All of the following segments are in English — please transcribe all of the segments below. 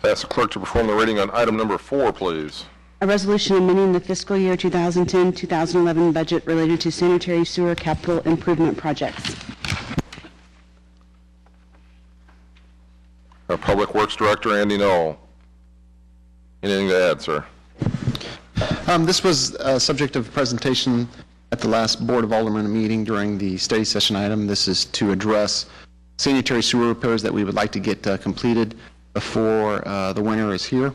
Ask the clerk to perform the reading on item number 4, please. A resolution amending the fiscal year 2010-2011 budget related to sanitary sewer capital improvement projects. Our Public Works Director, Andy Knoll. Anything to add, sir? This was a subject of presentation at the last Board of Aldermen meeting during the study session item. This is to address sanitary sewer repairs that we would like to get completed before the winter is here.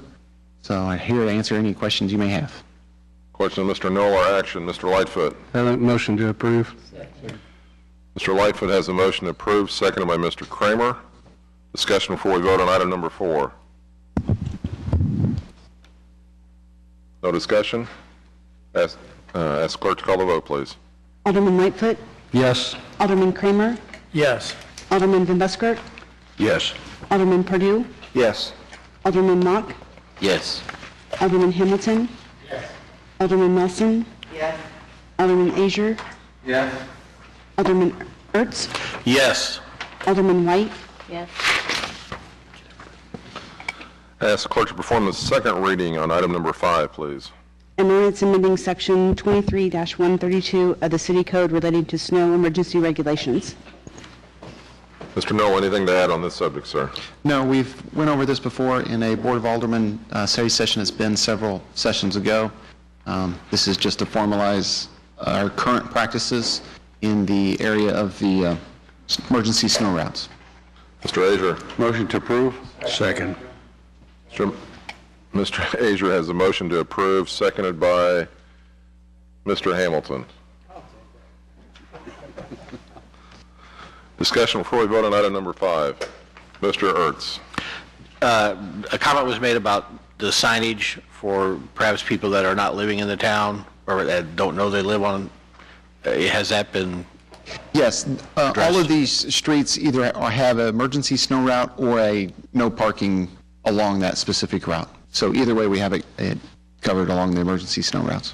So I'm here to answer any questions you may have. Question of Mr. Knoll or action? Mr. Lightfoot. Motion to approve. Mr. Lightfoot has a motion to approve, seconded by Mr. Kramer. Discussion before we vote on item number 4. No discussion? Ask the clerk to call the vote, please. Alderman Lightfoot. Yes. Alderman Kramer. Yes. Alderman Van Buskirk. Yes. Alderman Perdue. Yes. Alderman Mock. Yes. Alderman Hamilton. Yes. Alderman Nelson. Yes. Alderman Azier. Yes. Alderman Ertz. Yes. Alderman White. Yes. Ask the clerk to perform the second reading on item number 5, please. An ordinance amending section 23-132 of the City Code relating to snow emergency regulations. Mr. Knoll, anything to add on this subject, sir? No, we've went over this before in a Board of Aldermen study session. It's been several sessions ago. This is just to formalize our current practices in the area of the emergency snow routes. Mr. Azier. Motion to approve. Second. Mr. Azier has a motion to approve, seconded by Mr. Hamilton. Discussion before we vote on item number 5. Mr. Ertz. A comment was made about the signage for perhaps people that are not living in the town or that don't know they live on. Has that been? Yes, all of these streets either have an emergency snow route or a no parking along that specific route. So either way, we have it covered along the emergency snow routes.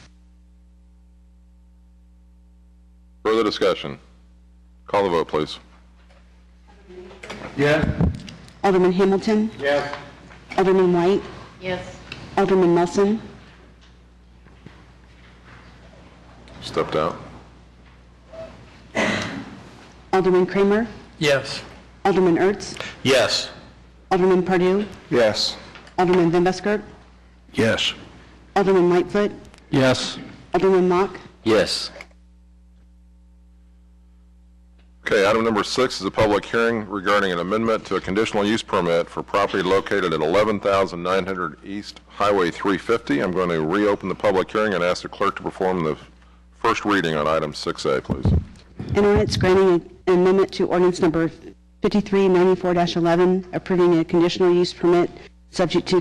Further discussion? Call the vote, please. Yes. Alderman Hamilton. Yes. Alderman White. Yes. Alderman Nelson. Stepped out. Alderman Kramer. Yes. Alderman Ertz. Yes. Alderman Perdue. Yes. Alderman Van Buskirk. Yes. Alderman Lightfoot. Yes. Alderman Mock. Yes. Okay, item number 6 is a public hearing regarding an amendment to a conditional use permit for property located at 11,900 East Highway 350. I'm going to reopen the public hearing and ask the clerk to perform the first reading on item 6A, please. An ordinance granting an amendment to ordinance number 5394-11, approving a conditional use permit subject to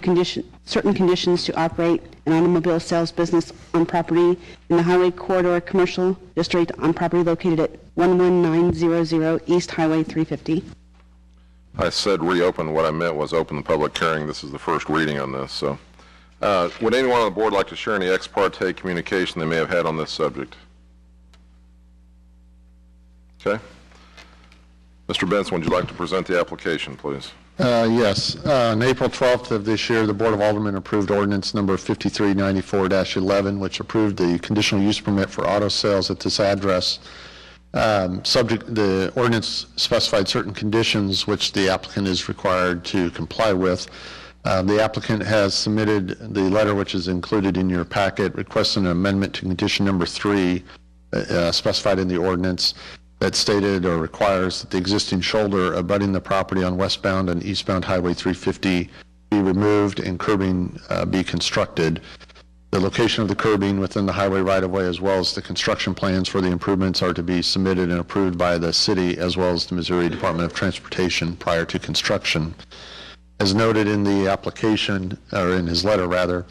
certain conditions to operate an automobile sales business on property in the Highway Corridor Commercial District on property located at 11900 East Highway 350. I said reopen. What I meant was open the public hearing. This is the first reading on this. So, would anyone on the board like to share any ex parte communication they may have had on this subject? Okay. Mr. Benson, would you like to present the application, please? Yes. On April 12th of this year, the Board of Aldermen approved ordinance number 5394-11, which approved the conditional use permit for auto sales at this address. The ordinance specified certain conditions which the applicant is required to comply with. The applicant has submitted the letter which is included in your packet requesting an amendment to condition number 3 specified in the ordinance that stated or requires that the existing shoulder abutting the property on westbound and eastbound Highway 350 be removed and curbing be constructed. The location of the curbing within the highway right-of-way as well as the construction plans for the improvements are to be submitted and approved by the city as well as the Missouri Department of Transportation prior to construction. As noted in the application, or in his letter rather,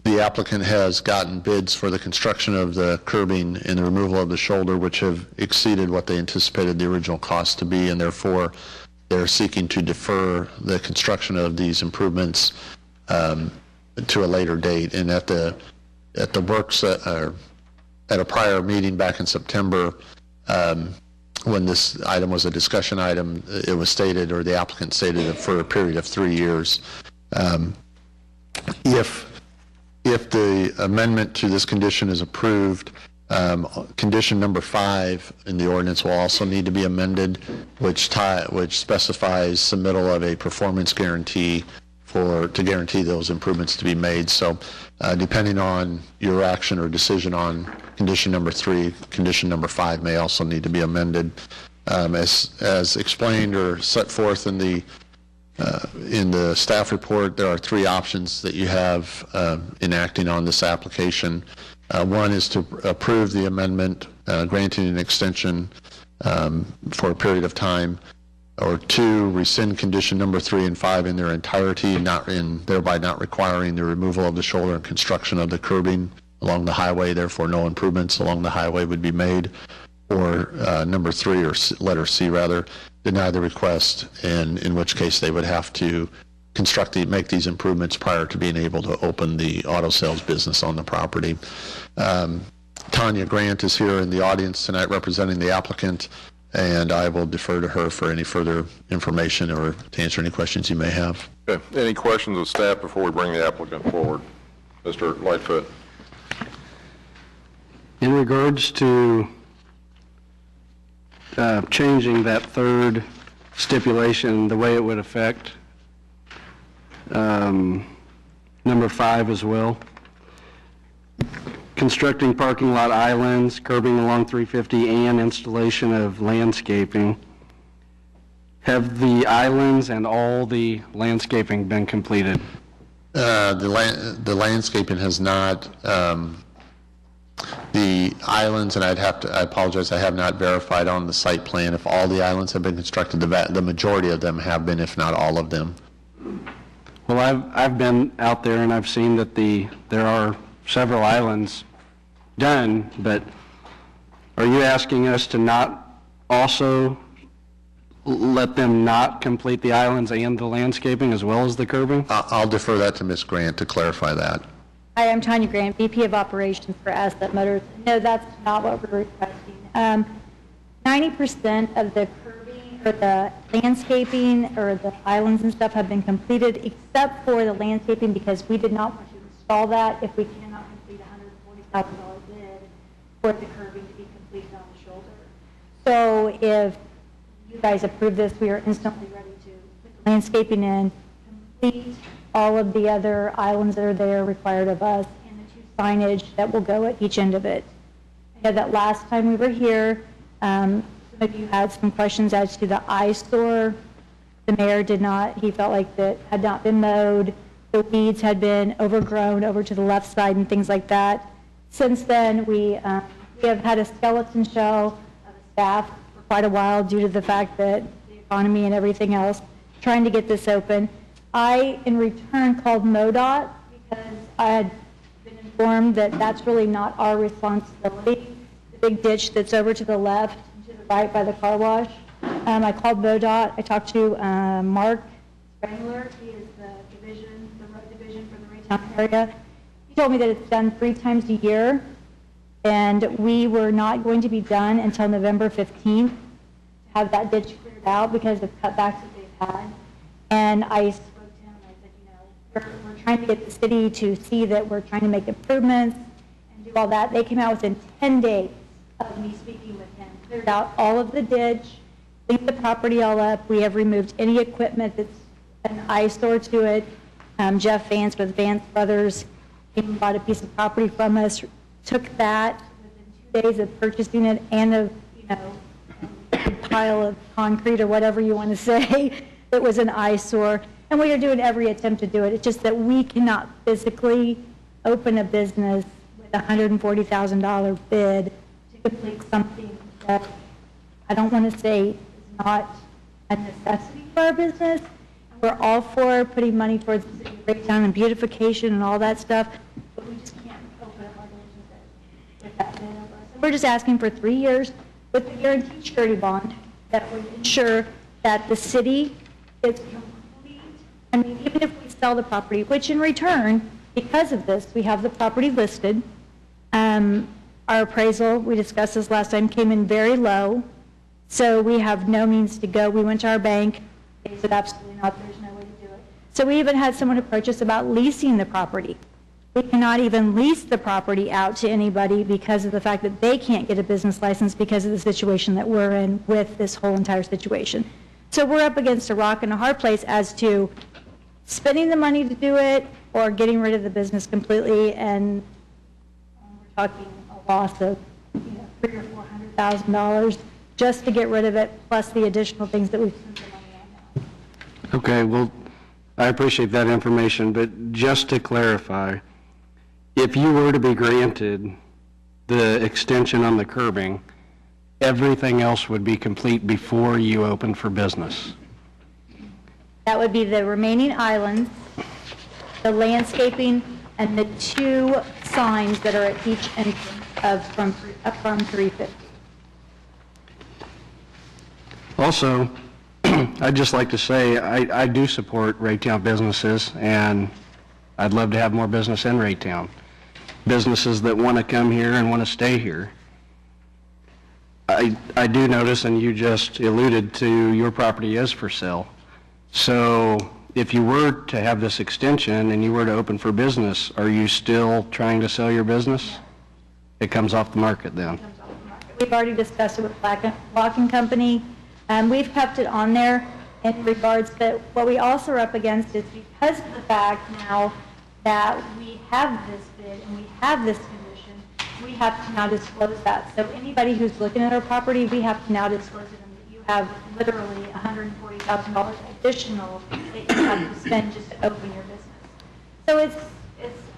the applicant has gotten bids for the construction of the curbing and the removal of the shoulder, which have exceeded what they anticipated the original cost to be, and therefore they're seeking to defer the construction of these improvements to a later date. And at the works at a prior meeting back in September, when this item was a discussion item, it was stated, or the applicant stated, that for a period of 3 years. If the amendment to this condition is approved, condition number 5 in the ordinance will also need to be amended, which specifies submittal of a performance guarantee to guarantee those improvements to be made. So depending on your action or decision on condition number 3, condition number 5 may also need to be amended. As explained or set forth in the staff report, there are 3 options that you have in acting on this application. One is to approve the amendment granting an extension for a period of time, or 2, rescind condition number 3 and 5 in their entirety, thereby not requiring the removal of the shoulder and construction of the curbing along the highway, therefore no improvements along the highway would be made. Or number 3, or letter C rather, deny the request, and in which case they would have to make these improvements prior to being able to open the auto sales business on the property. Tanya Grant is here in the audience tonight representing the applicant, and I will defer to her for any further information or to answer any questions you may have. Okay. Any questions of staff before we bring the applicant forward? Mr. Lightfoot. In regards to changing that 3rd stipulation, the way it would affect number 5 as well. Constructing parking lot islands, curbing along 350, and installation of landscaping. Have the islands and all the landscaping been completed? The landscaping has not. The islands, and I apologize, I have not verified on the site plan if all the islands have been constructed. The majority of them have been, if not all of them. Well, I've been out there and I've seen that there are several islands done, but are you asking us to not also let them not complete the islands and the landscaping as well as the curbing? I'll defer that to Ms. Grant to clarify that. Hi, I'm Tanya Grant, VP of Operations for Asset Motors. No, that's not what we're requesting. 90% of the curbing or the landscaping or the islands and stuff have been completed, except for the landscaping, because we did not want to install that if we cannot complete a $140,000 bid for the curbing to be completed on the shoulder. So if you guys approve this, we are instantly ready to put the landscaping in, complete all of the other islands that are there required of us, and the 2 signage that will go at each end of it. I know that last time we were here, some of you had some questions as to the eyesore. The mayor did not, he felt like that had not been mowed. The weeds had been overgrown over to the left side and things like that. Since then, we have had a skeleton shell of staff for quite a while due to the fact that the economy and everything else, trying to get this open. I, in return, called MoDOT because I had been informed that that's really not our responsibility. The big ditch that's over to the left, to the right by the car wash. I called MoDOT. I talked to Mark Spangler. He is the road division for the Raytown area. He told me that it's done 3 times a year, and we were not going to be done until November 15th to have that ditch cleared out because of cutbacks that they've had. And I we're trying to get the city to see that we're trying to make improvements and do all that. They came out within 10 days of me speaking with him, cleared out all of the ditch, cleaned the property all up. We have removed any equipment that's an eyesore to it. Jeff Vance with Vance Brothers came and bought a piece of property from us, took that within 2 days of purchasing it and a pile of concrete or whatever you want to say. It was an eyesore. And we are doing every attempt to do it. It's just that we cannot physically open a business with a $140,000 bid to complete something that I don't want to say is not a necessity for our business. We're all for putting money towards the city of Raytown and beautification and all that stuff, but we just can't open up our business with that bid of us. And we're just asking for 3 years with the guaranteed surety bond that would ensure that the city is complete. I mean, even if we sell the property, which in return, because of this, we have the property listed. Our appraisal, we discussed this last time, came in very low, So we have no means to go. We went to our bank. They said absolutely not, there's no way to do it. So we even had someone approach us about leasing the property. We cannot even lease the property out to anybody because of the fact that they can't get a business license because of the situation that we're in with this whole entire situation. So we're up against a rock and a hard place as to spending the money to do it or getting rid of the business completely, and we're talking a loss of $300,000 or $400,000 just to get rid of it, plus the additional things that we've spent the money on now. Okay, well, I appreciate that information, but just to clarify, if you were to be granted the extension on the curbing, everything else would be complete before you open for business. That would be the remaining islands, the landscaping, and the 2 signs that are at each entrance from 350. Also, I'd just like to say I do support Raytown businesses, and I'd love to have more business in Raytown. Businesses that want to come here and want to stay here. I do notice, and you just alluded to, your property is for sale. So if you were to have this extension and you were to open for business, are you still trying to sell your business? It comes off the market then. We've already discussed it with Lock & Company. We've kept it on there in regards to what we also are up against is because of the fact now that we have this bid and we have this condition, we have to now disclose that. So anybody who's looking at our property, we have to now disclose it, and that you have literally $140,000 additional that you have to spend just to open your business. So it's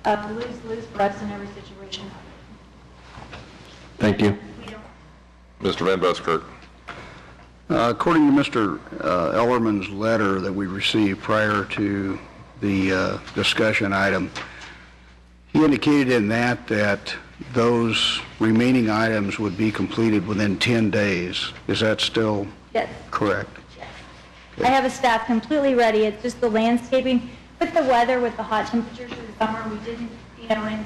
a lose-lose for us in every situation. Thank you. Mr. Van Buskirk. According to Mr. Ellerman's letter that we received prior to the discussion item, he indicated in that those remaining items would be completed within 10 days. Is that still correct? Yes. I have a staff completely ready. It's just the landscaping. With the weather, with the hot temperatures of the summer, we didn't, and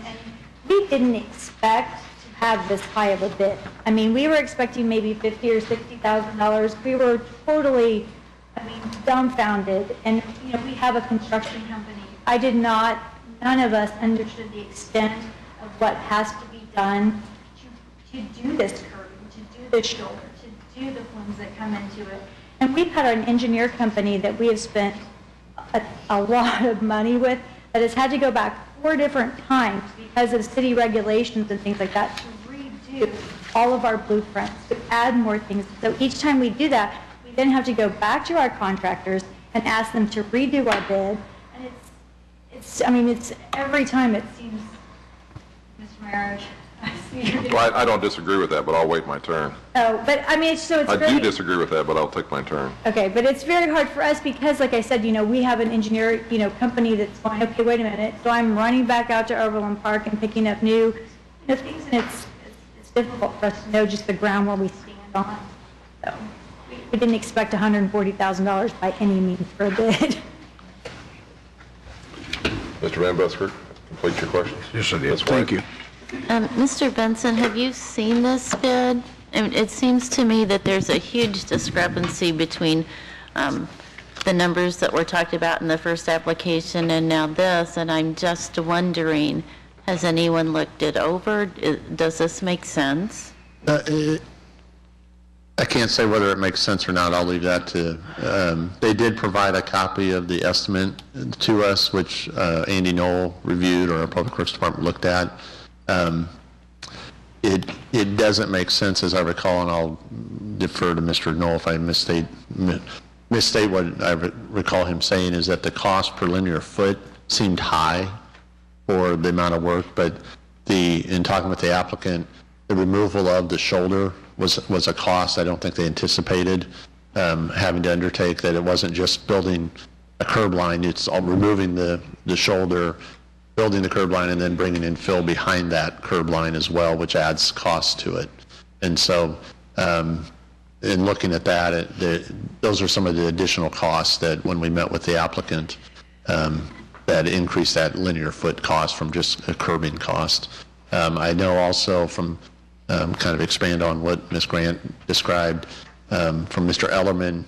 we didn't expect to have this high of a bid. I mean, we were expecting maybe $50,000 or $60,000. We were totally, dumbfounded. And, we have a construction company. None of us understood the extent of what has to be done to do this curving, to do the shoulder, to do the flumes that come into it. And we've had an engineer company that we have spent a lot of money with that has had to go back 4 different times because of city regulations and things like that to redo all of our blueprints, to add more things. So each time we do that, we then have to go back to our contractors and ask them to redo our bid. And it's every time it seems, Mr. Mayor, I see you're getting... Well, I don't disagree with that, but I'll wait my turn. Oh, but it's I do disagree with that, but I'll take my turn. Okay, but it's very hard for us because, like I said, we have an engineer, company that's going, okay, wait a minute. So I'm running back out to Overland Park and picking up new things, and it's difficult for us to know just the ground where we stand on. So we didn't expect $140,000 by any means for a bid. Mr. Van Buskirk, complete your questions. Yes, I did. Thank you. Mr. Benson, have you seen this bid? It seems to me that there's a huge discrepancy between the numbers that were talked about in the first application and now this, and I'm just wondering, has anyone looked it over? Does this make sense? I can't say whether it makes sense or not. I'll leave that to, they did provide a copy of the estimate to us, which Andy Knoll reviewed, or our Public Works Department looked at. It doesn't make sense, as I recall, and I'll defer to Mr. Knoll if I misstate what I recall him saying, is that the cost per linear foot seemed high for the amount of work, but in talking with the applicant, the removal of the shoulder was a cost I don't think they anticipated having to undertake, that it wasn't just building a curb line, it's all removing the shoulder, building the curb line, and then bringing in fill behind that curb line as well, which adds cost to it. And so in looking at that, those are some of the additional costs that when we met with the applicant that increased that linear foot cost from just a curbing cost. I know also from kind of expand on what Ms. Grant described, from Mr. Ellerman.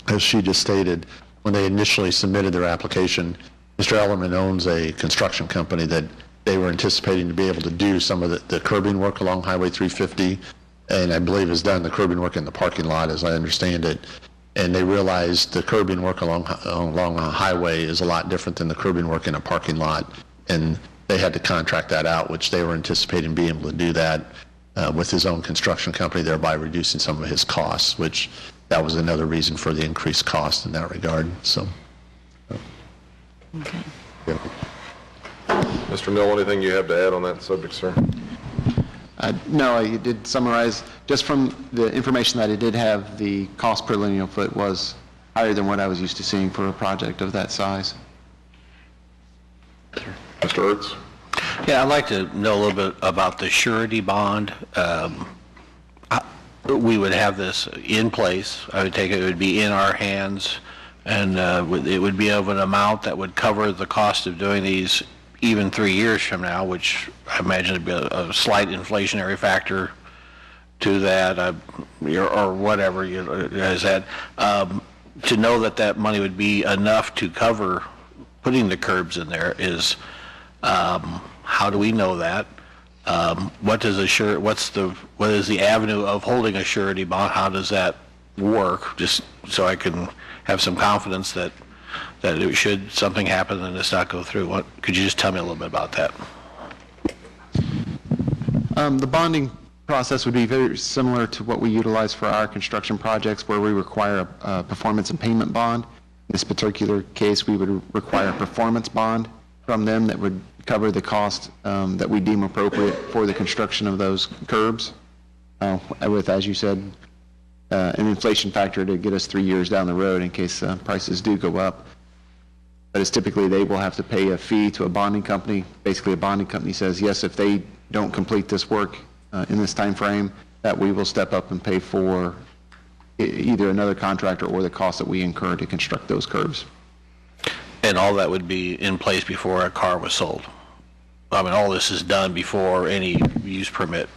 As she just stated, when they initially submitted their application, Mr. Ellerman owns a construction company that they were anticipating to be able to do some of the curbing work along Highway 350, and I believe has done the curbing work in the parking lot, as I understand it. And they realized the curbing work along a highway is a lot different than the curbing work in a parking lot, and they had to contract that out, which they were anticipating being able to do that with his own construction company, thereby reducing some of his costs, which that was another reason for the increased cost in that regard. So. Okay. Yeah. Mr. Mill, anything you have to add on that subject, sir? No, you did summarize. Just from the information that I did have, the cost per linear foot was higher than what I was used to seeing for a project of that size. Mr. Ertz? Yeah, I'd like to know a little bit about the surety bond. We would have this in place. I would take it would be in our hands, and it would be of an amount that would cover the cost of doing these even 3 years from now, which I imagine would be a slight inflationary factor to that, or whatever is that. To know that that money would be enough to cover putting the curbs in there is, how do we know that? What is the avenue of holding a surety bond? How does that work? Just so I can have some confidence that it should something happen and this not go through. Could you just tell me a little bit about that? The bonding process would be very similar to what we utilize for our construction projects, where we require a performance and payment bond. In this particular case, we would require a performance bond from them that would cover the cost that we deem appropriate for the construction of those curbs, with, as you said, an inflation factor to get us 3 years down the road in case prices do go up. But it's typically they will have to pay a fee to a bonding company. Basically, a bonding company says, yes, if they don't complete this work in this time frame, that we will step up and pay for either another contractor or the cost that we incur to construct those curbs. And all that would be in place before a car was sold. I mean, all this is done before any use permit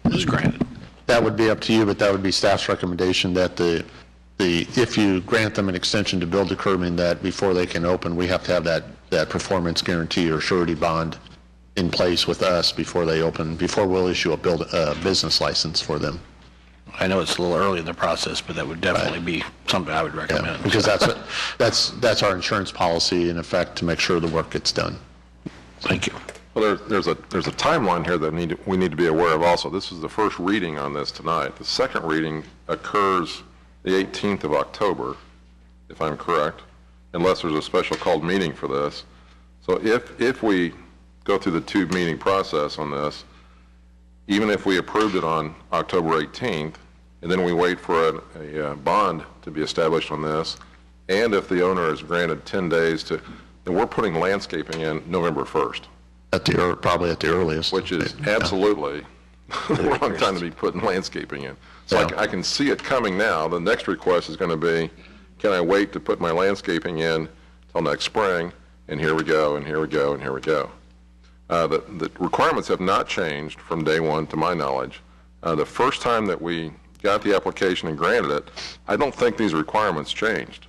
is granted. That would be up to you, but that would be staff's recommendation that if you grant them an extension to build the curbing, that before they can open, we have to have that performance guarantee or surety bond in place with us before they open, before we'll issue a business license for them. I know it's a little early in the process, but that would definitely be something I would recommend. Yeah, because that's our insurance policy in effect to make sure the work gets done. Thank you. Well, there's a timeline here that we need to be aware of also. This is the first reading on this tonight. The second reading occurs the 18th of October, if I'm correct, unless there's a special called meeting for this. So if we go through the two-meeting process on this, even if we approved it on October 18th, and then we wait for a bond to be established on this, and if the owner is granted 10 days to, then we're putting landscaping in November 1st. Probably at the earliest. Which is absolutely the wrong time to be putting landscaping in. So yeah. I can see it coming now. The next request is going to be, can I wait to put my landscaping in till next spring? And here we go, and here we go, and here we go. The requirements have not changed from day one, to my knowledge. The first time that we got the application and granted it, I don't think these requirements changed.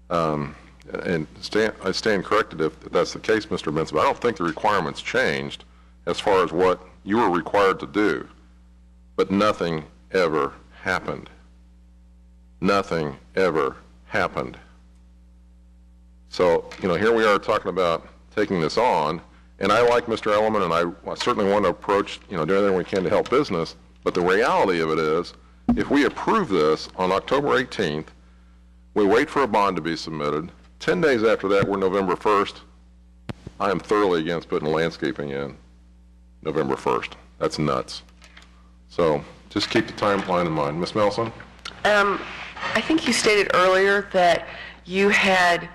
And I stand corrected if that's the case, Mr. Benson, but I don't think the requirements changed as far as what you were required to do. But nothing ever happened. Nothing ever happened. So, here we are talking about taking this on, and I like Mr. Ellerman, and I certainly want to approach, do everything we can to help business, but the reality of it is, if we approve this on October 18th, we wait for a bond to be submitted, 10 days after that, we're November 1st. I am thoroughly against putting landscaping in November 1st. That's nuts. So just keep the timeline in mind. Ms. Melson? I think you stated earlier that you had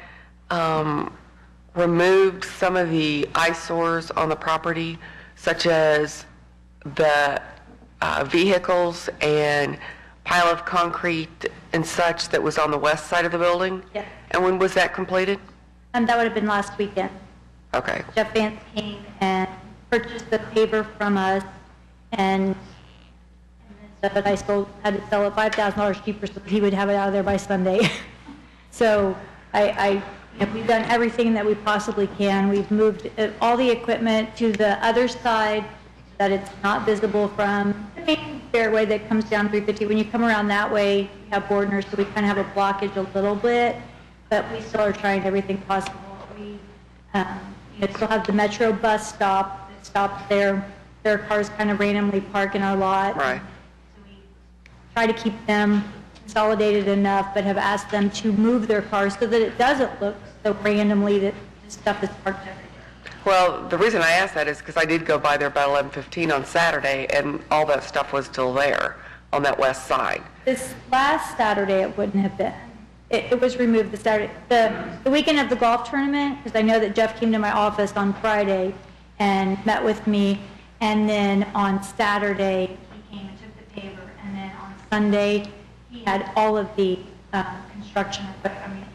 removed some of the eyesores on the property, such as the vehicles and pile of concrete and such that was on the west side of the building? Yes. And when was that completed? That would have been last weekend. Okay. Jeff Vance came and purchased the paver from us and then but I had to sell it $5,000 cheaper so that he would have it out of there by Sunday. So we've done everything that we possibly can. We've moved all the equipment to the other side so that it's not visible from the main fairway that comes down 350. When you come around that way, we have Bordner, so we kind of have a blockage a little bit, but we still are trying everything possible. We still have the Metro bus stop that stops there. Their cars kind of randomly park in our lot. Right. So we try to keep them consolidated enough, but have asked them to move their cars so that it doesn't look so randomly that this stuff is parked everywhere. Well, the reason I asked that is because I did go by there about 11:15 on Saturday, and all that stuff was still there on that west side. This last Saturday, it wouldn't have been. It was removed the Saturday, the weekend of the golf tournament, because I know that Jeff came to my office on Friday and met with me, and then on Saturday, he came and took the paver, and then on Sunday, he had all of the construction,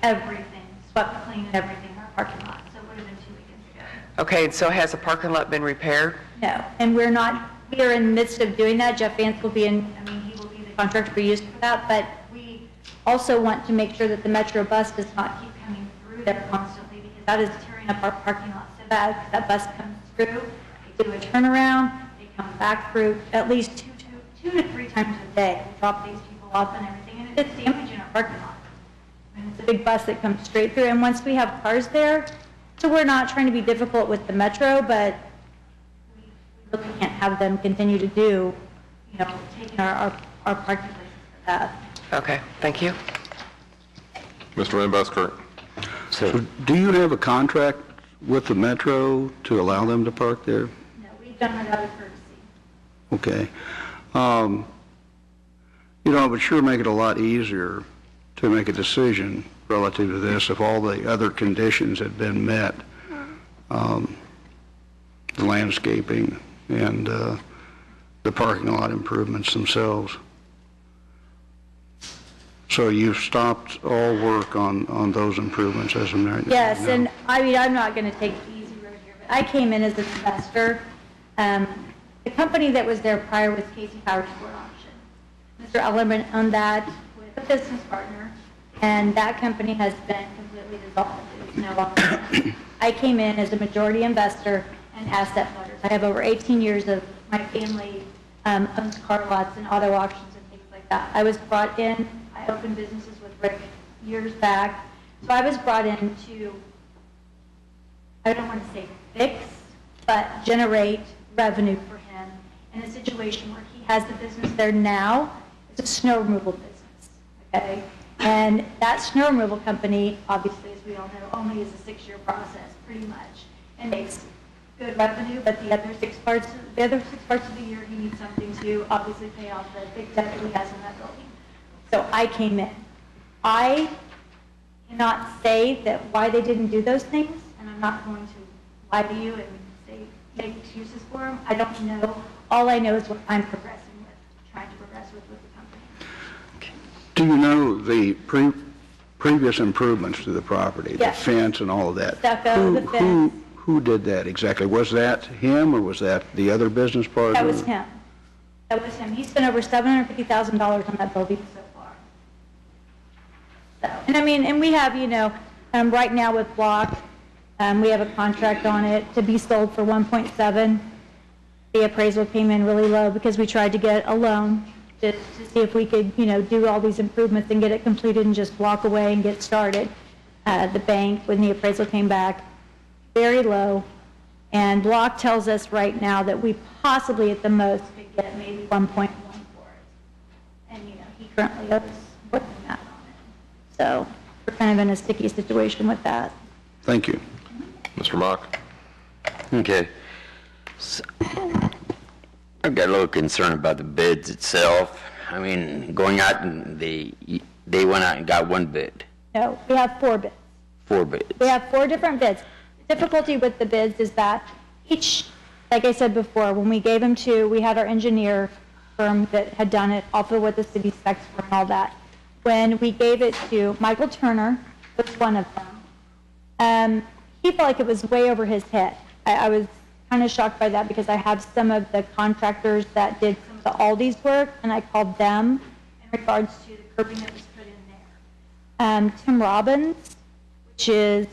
everything, swept clean and everything in our parking lot. So it would have been 2 weekends ago. Okay, and so has the parking lot been repaired? No, and we are in the midst of doing that. Jeff Vance will be he will be the contractor we used for that, but we also want to make sure that the Metro bus does not keep coming through there constantly, because that is tearing up our parking lot so bad. Because that bus comes through, they do a turnaround, they come back through at least two to three times a day. We drop these people off and everything, and it's damaging our parking lot. And it's a big bus that comes straight through, and once we have cars there, so we're not trying to be difficult with the Metro, but we really can't have them continue to do, taking our parking places for that. Okay, thank you. Mr. Van Buskirk. So do you have a contract with the Metro to allow them to park there? No, we've done it out of courtesy. Okay. It would sure make it a lot easier to make a decision relative to this if all the other conditions had been met, the landscaping and the parking lot improvements themselves. So you've stopped all work on those improvements as of right now? Yes, and I'm not going to take the easy road here, but I came in as an investor. The company that was there prior was Casey Power Sport Auction. Mr. Ellerman owned that with a business partner, and that company has been completely dissolved. It is no longer there. I came in as a majority investor and asset voters. I have over 18 years of my family owns car lots and auto auctions and things like that. I was brought in, I opened businesses with Rick years back, so I was brought in to, I don't want to say fix, but generate revenue for him in a situation where he has the business there now. It's a snow removal business, okay? And that snow removal company, obviously, as we all know, only is a 6-year process, pretty much, and makes good revenue, but the other 6 parts of the year, he needs something to obviously pay off the big debt that he has in that building. So I came in. I cannot say that why they didn't do those things, and I'm not going to lie to you and make excuses for them. I don't know. All I know is what I'm progressing with, trying to progress with the company. Do you know the previous improvements to the property? Yes. The fence and all of that? Stucco, the fence. Who did that exactly? Was that him or was that the other business partner? That was him. That was him. He spent over $750,000 on that building so far. So, and we have, right now with Block, we have a contract on it to be sold for 1.7. The appraisal came in really low because we tried to get a loan to see if we could, do all these improvements and get it completed and just walk away and get started. The bank, when the appraisal came back, very low, and Block tells us right now that we possibly at the most could get maybe 1.1 for it. And, he currently owes more than that on it. So we're kind of in a sticky situation with that. Thank you. Mr. Mock. Okay. So, I've got a little concern about the bids itself. Going out and they went out and got one bid. No, we have 4 bids. 4 bids. We have 4 different bids. The difficulty with the bids is that each, like I said before, when we gave them we had our engineer firm that had done it, also what the city specs were and all that. When we gave it to Michael Turner, was one of them, he felt like it was way over his head. I was kind of shocked by that because I have some of the contractors that did some of the Aldi's work, and I called them in regards to the curbing that was put in there. Tim Robbins, which is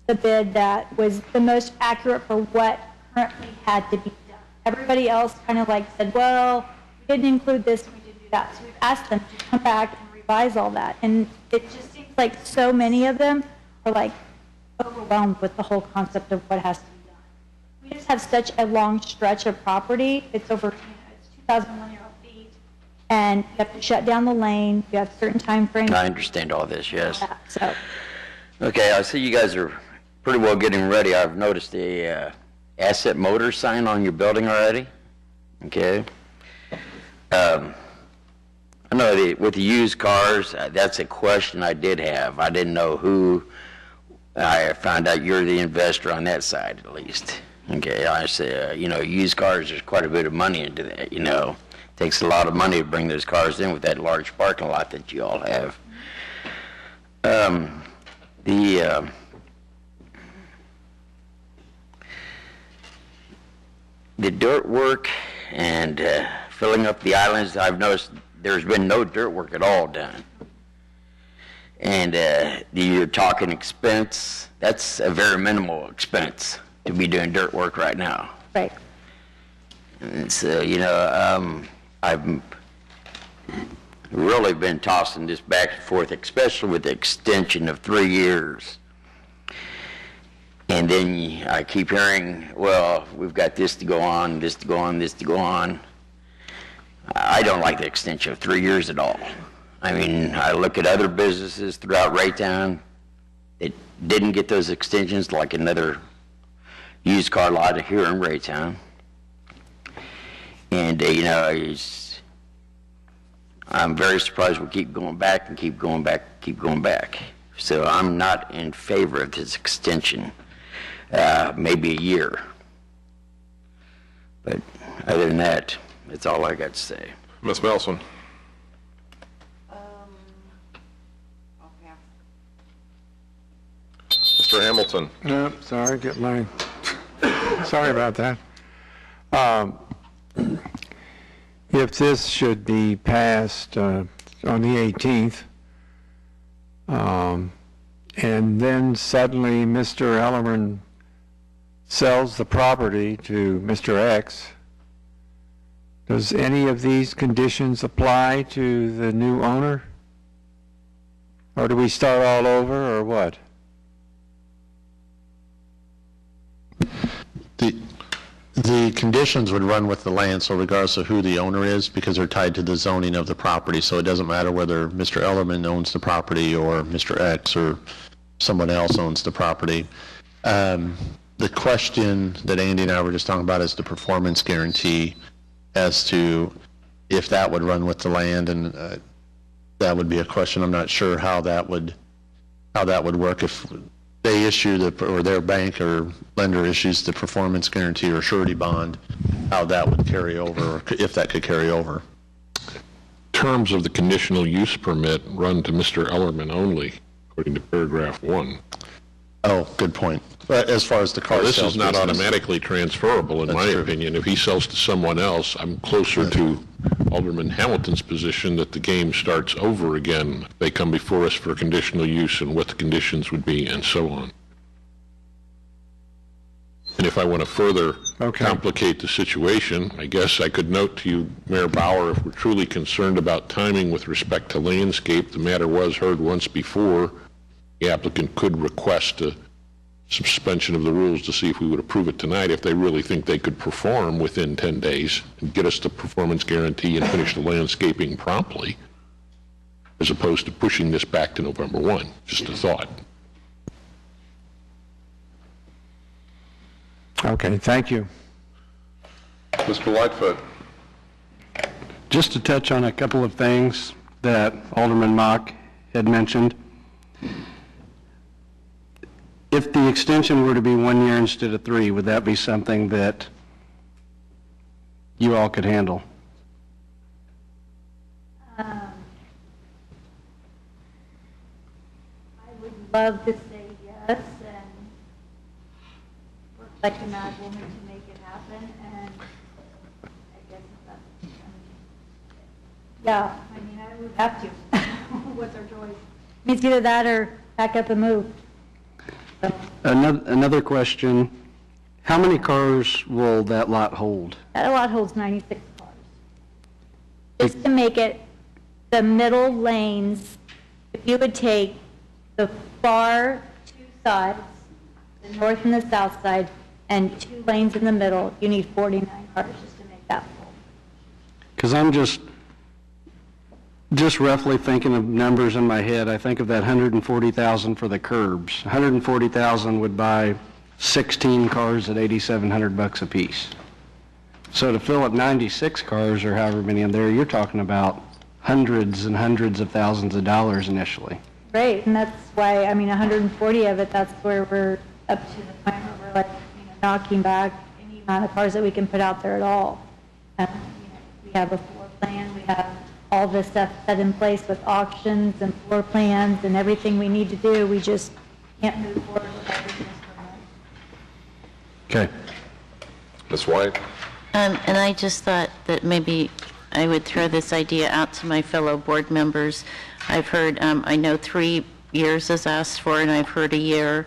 the bid that was the most accurate for what currently had to be done. Everybody else kind of like said, well, we didn't include this, we didn't do that. So we've asked them to come back and revise all that. And it just seems like so many of them are like overwhelmed with the whole concept of what has to be done. We just have such a long stretch of property. It's over, it's 2,001 feet, and you have to shut down the lane. You have certain time frames. I understand all this, yes. Yeah, so. Okay, I see you guys are pretty well getting ready. I've noticed a asset motor sign on your building already. Okay. I know with the used cars, that's a question I did have. I didn't know who. I found out you're the investor on that side, at least. Okay, I say, used cars, there's quite a bit of money into that, Takes a lot of money to bring those cars in with that large parking lot that you all have. The dirt work and filling up the islands, I've noticed there's been no dirt work at all done. And you're talking expense, that's a very minimal expense to be doing dirt work right now. Right. And so, I've really been tossing this back and forth, especially with the extension of 3 years. And then I keep hearing, well, we've got this to go on, this to go on, this to go on. I don't like the extension of 3 years at all. I mean, I look at other businesses throughout Raytown that didn't get those extensions, like another used car lot here in Raytown. And, I'm very surprised we keep going back and keep going back, keep going back. So I'm not in favor of this extension, maybe a year. But other than that, that's all I got to say. Ms. Melson. Mr. Hamilton. No, sorry, get mine. Sorry about that. If this should be passed on the 18th, and then suddenly Mr. Ellerman sells the property to Mr. X, does any of these conditions apply to the new owner? Or do we start all over, or what? The conditions would run with the land, so regardless of who the owner is, because they're tied to the zoning of the property, so it doesn't matter whether Mr. Ellerman owns the property or Mr. X or someone else owns the property. The question that Andy and I were just talking about is the performance guarantee, as to if that would run with the land, and that would be a question. I'm not sure how that would work if they issue or their bank or lender issues the performance guarantee or surety bond, how that would carry over, or if that could carry over. Terms of the conditional use permit run to Mr. Ellerman only, according to paragraph 1. Oh, good point. But as far as the car sales this is not business, automatically transferable, in my opinion. If he sells to someone else, I'm closer to Alderman Hamilton's position that the game starts over again. They come before us for conditional use and what the conditions would be and so on. And if I want to further complicate the situation, I guess I could note to you, Mayor Bauer, if we're truly concerned about timing with respect to landscape, the matter was heard once before. The applicant could request a suspension of the rules to see if we would approve it tonight if they really think they could perform within 10 days and get us the performance guarantee and finish the landscaping promptly, as opposed to pushing this back to November 1. Just a thought. Okay, thank you. Mr. Lightfoot. Just to touch on a couple of things that Alderman Mock had mentioned. If the extension were to be 1 year instead of 3, would that be something that you all could handle? I would love to say yes, and work like a mad woman to make it happen, and I guess if that's Yeah, I mean, I would have to. What's our choice? It's either that or pack up and move. So, Another question, how many cars will that lot hold? that lot holds 96 cars. Just to make it the middle lanes, if you would take the far two sides, the north and the south side, and 2 lanes in the middle, you need 49 cars just to make that full. Because I'm just roughly thinking of numbers in my head. I think of that 140,000 for the curbs. 140,000 would buy 16 cars at $8,700 a piece. So to fill up 96 cars or however many in there, you're talking about hundreds and hundreds of thousands of dollars initially. Great, and that's why, I mean, 140 of it, that's where we're up to the point where we're like, knocking back any amount of cars that we can put out there at all. We have a floor plan, we have all this stuff set in place with auctions and floor plans and everything we need to do. We just can't move forward with everything. Okay. Ms. White? And I just thought that maybe I would throw this idea out to my fellow board members. I've heard, I know 3 years is asked for, and I've heard a year.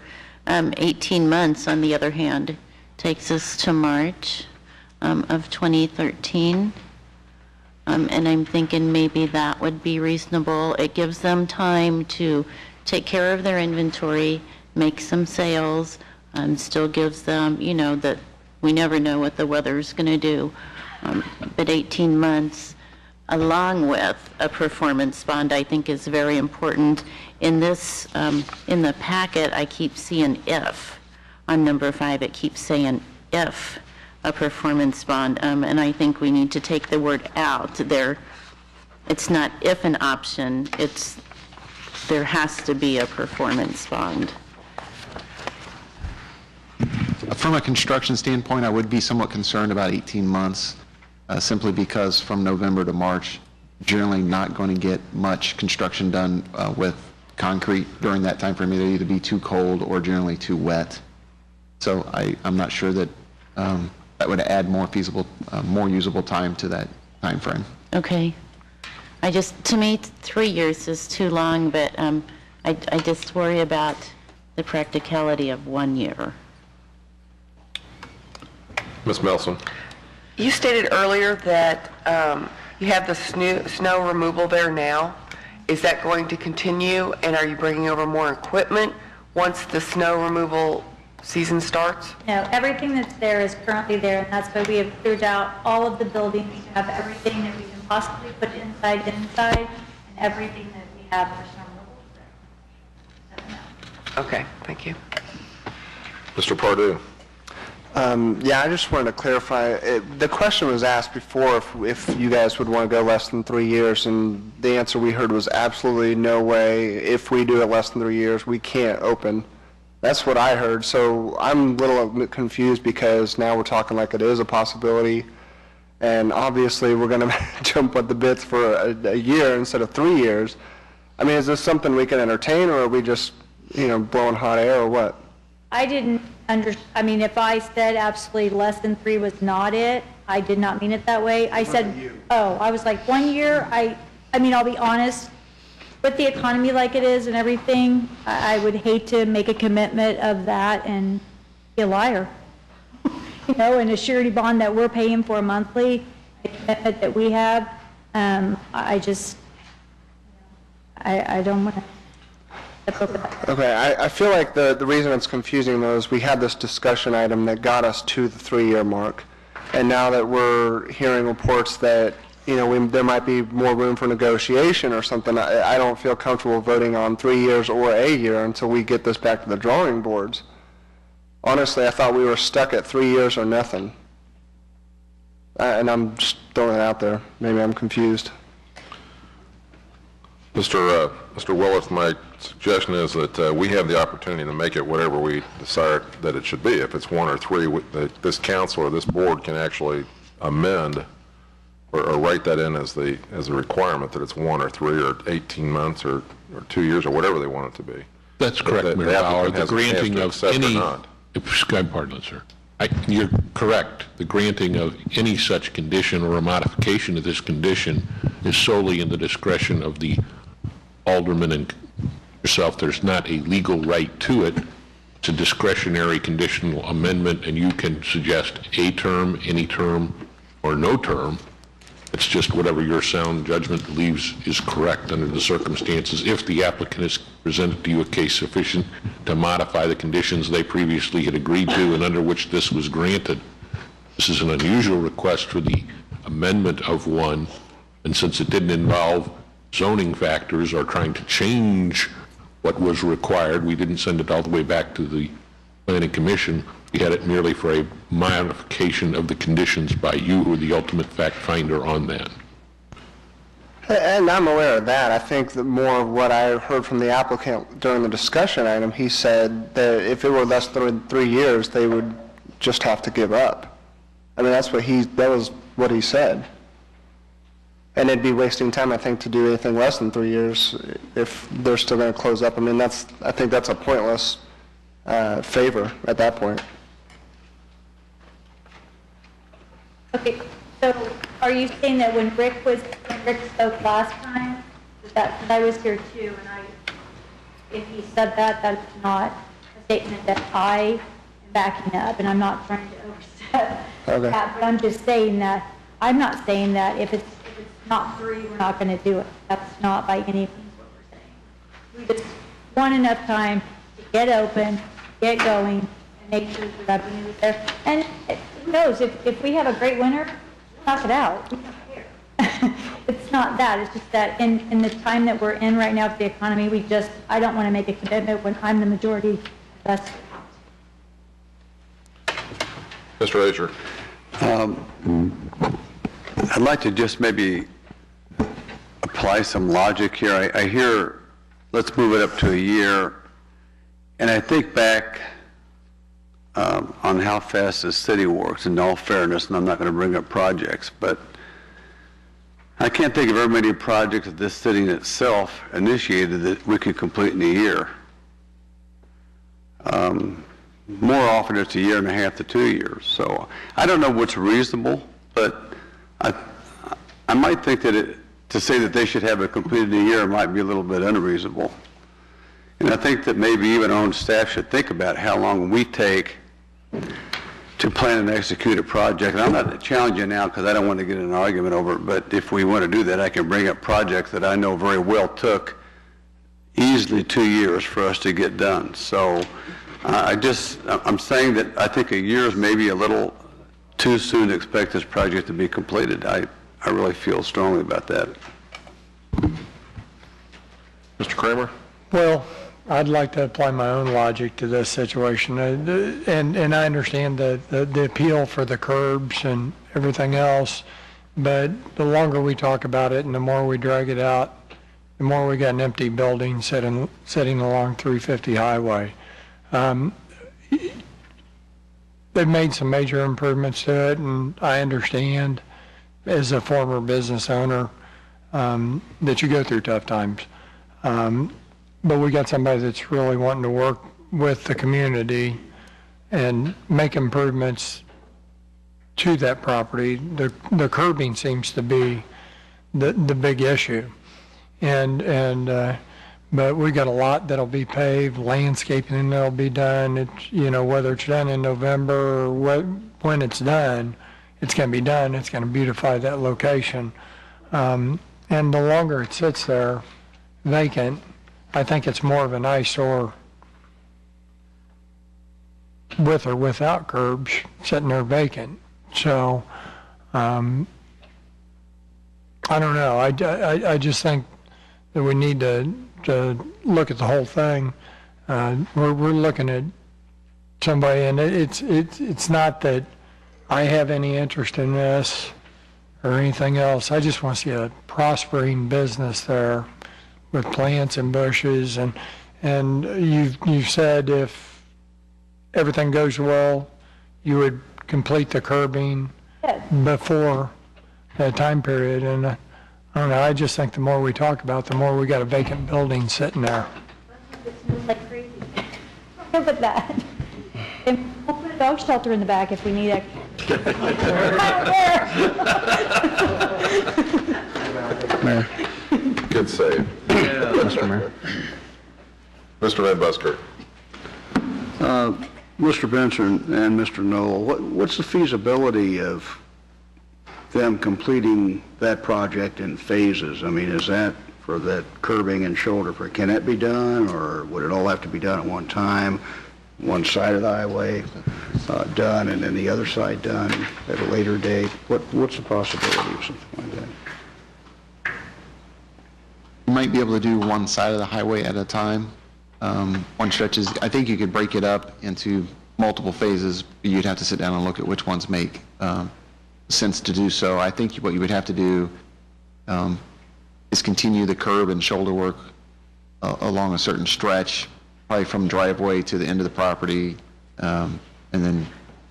18 months, on the other hand, takes us to March of 2013. And I'm thinking maybe that would be reasonable. It gives them time to take care of their inventory, make some sales, still gives them, that we never know what the weather's going to do. But 18 months, along with a performance bond, I think is very important. In this, in the packet, I keep seeing if. On number 5, it keeps saying if a performance bond, and I think we need to take the word out there. It's not if an option, there has to be a performance bond. From a construction standpoint, I would be somewhat concerned about 18 months, simply because from November to March, generally not going to get much construction done with concrete during that time frame. It'll either be too cold or generally too wet. So I'm not sure that that would add more feasible, more usable time to that time frame. Okay. To me, 3 years is too long, but I just worry about the practicality of 1 year. Ms. Melson? You stated earlier that you have the snow removal there now. Is that going to continue, and are you bringing over more equipment once the snow removal season starts? No, everything that's there is currently there, and that's why we have cleared out all of the buildings to have everything that we can possibly put inside, and everything that we have for snow removal is there. Okay, thank you. Mr. Pardue? Yeah, I just wanted to clarify. The question was asked before if you guys would want to go less than 3 years, and the answer we heard was absolutely no way. If we do it less than 3 years, we can't open. That's what I heard. So I'm a little confused because now we're talking like it is a possibility, and obviously we're going to jump at the bits for a year instead of 3 years. I mean, is this something we can entertain, or are we just, blowing hot air, or what? I didn't I mean, if I said absolutely less than 3 was not it, I did not mean it that way. I said, I was like 1 year. I mean, I'll be honest, with the economy like it is and everything, I would hate to make a commitment of that and be a liar. And a surety bond that we're paying for monthly, the commitment that we have, I don't want to. Okay, I feel like the reason it's confusing, though, is we had this discussion item that got us to the 3-year mark, and now that we're hearing reports that, there might be more room for negotiation or something, I don't feel comfortable voting on 3 years or a year until we get this back to the drawing boards. Honestly, I thought we were stuck at 3 years or nothing. And I'm just throwing it out there. Maybe I'm confused. Mr. Willis, my suggestion is that we have the opportunity to make it whatever we decide that it should be. If it's 1 or 3, this council or this board can actually amend or write that in as a requirement that it's 1 or 3 or 18 months or 2 years or whatever they want it to be. That's correct, Mayor Bauer. The granting of any, pardon, sir. You're correct. The granting of any such condition or a modification of this condition is solely in the discretion of the alderman and yourself. There's not a legal right to it. It's a discretionary conditional amendment, and you can suggest a term, any term, or no term. It's just whatever your sound judgment believes is correct under the circumstances. If the applicant has presented to you a case sufficient to modify the conditions they previously had agreed to and under which this was granted, this is an unusual request for the amendment of one, and since it didn't involve zoning factors or trying to change what was required, we didn't send it all the way back to the Planning Commission. We had it merely for a modification of the conditions by you, who are the ultimate fact finder on that. And I'm aware of that. I think that more of what I heard from the applicant during the discussion item, he said that if it were less than 3 years, they would just have to give up. I mean, that was what he said. And it'd be wasting time, I think, to do anything less than 3 years if they're still going to close up. I mean, I think that's a pointless favor at that point. Okay, so are you saying that when Rick spoke last time, that I was here too, and if he said that, that's not a statement that I am backing up, and I'm not trying to overstep that, but I'm just saying that, I'm not saying that if it's not 3, we're not going to do it. That's not by any means what we're saying. We just want enough time to get open, get going, and make sure the revenue is there. And who knows, if we have a great winter, we'll knock it out. We don't care. It's not that. It's just that in the time that we're in right now with the economy, I don't want to make a commitment when I'm the majority investor. Mr. Ager. I'd like to just maybe apply some logic here. I hear, let's move it up to a year, and I think back on how fast the city works, in all fairness, and I'm not going to bring up projects, but I can't think of very many projects that this city in itself initiated that we could complete in a year. More often it's a year and a half to 2 years. So I don't know what's reasonable, but I might think that to say that they should have it completed in a year might be a little bit unreasonable. And I think that maybe even our own staff should think about how long we take to plan and execute a project. And I'm not challenging now because I don't want to get in an argument over it, but if we want to do that, I can bring up projects that I know very well took easily 2 years for us to get done. So I'm saying that I think a year is maybe a little too soon to expect this project to be completed. I really feel strongly about that. Mr. Kramer? Well, I'd like to apply my own logic to this situation, and I understand the appeal for the curbs and everything else, but the longer we talk about it and the more we drag it out, the more we got an empty building sitting along 350 highway. They've made some major improvements to it, and I understand as a former business owner that you go through tough times. But we got somebody that's really wanting to work with the community and make improvements to that property. The curbing seems to be the big issue. But we got a lot that'll be paved, landscaping that'll be done. It's, whether it's done in November or when it's done, it's going to be done. It's going to beautify that location. And the longer it sits there vacant, I think it's more of an eyesore with or without curbs sitting there vacant. So, I don't know. I just think that we need to look at the whole thing. We're looking at somebody, and it's not that I have any interest in this or anything else. I just want to see a prospering business there with plants and bushes, and you've said if everything goes well, you would complete the curbing before that time period, and I don't know, I just think the more we talk about it, the more we got a vacant building sitting there. It smells like crazy. Look at that. And we'll put a dog shelter in the back if we need extra. Mayor. Good save. Mr. Mayor. Mr. Van Busker. Mr. Benson and Mr. Knoll, what's the feasibility of them completing that project in phases? I mean, is that for that curbing and shoulder, can that be done, or would it all have to be done at one time? One side of the highway done, and then the other side done at a later date? What's the possibility of something like that? You might be able to do one side of the highway at a time. One stretch is, I think you could break it up into multiple phases. You'd have to sit down and look at which ones make sense to do so. I think what you would have to do is continue the curb and shoulder work along a certain stretch, probably from driveway to the end of the property. And then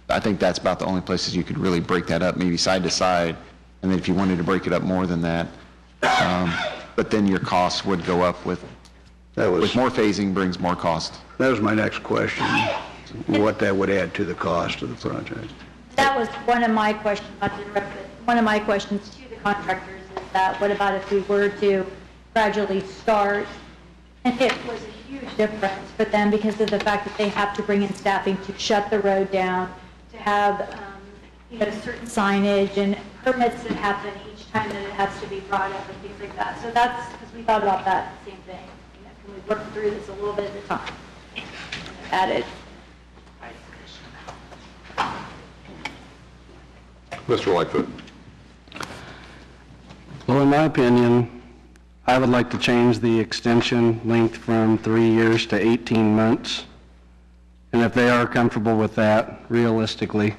I think that's about the only places you could really break that up, maybe side to side. And then if you wanted to break it up more than that, but then your costs would go up with more phasing brings more cost. That was my next question, what that would add to the cost of the project. That was one of my questions, not to interrupt, but one of my questions to the contractors is that what about if we were to gradually start, and it was a huge difference for them because of the fact that they have to bring in staffing to shut the road down, to have certain signage and permits that happen each time that it has to be brought up and things like that. So that's because we thought about that same thing. Can we work through this a little bit at a time? Added. Mr. Lightfoot. Well, in my opinion, I would like to change the extension length from 3 years to 18 months. And if they are comfortable with that, realistically,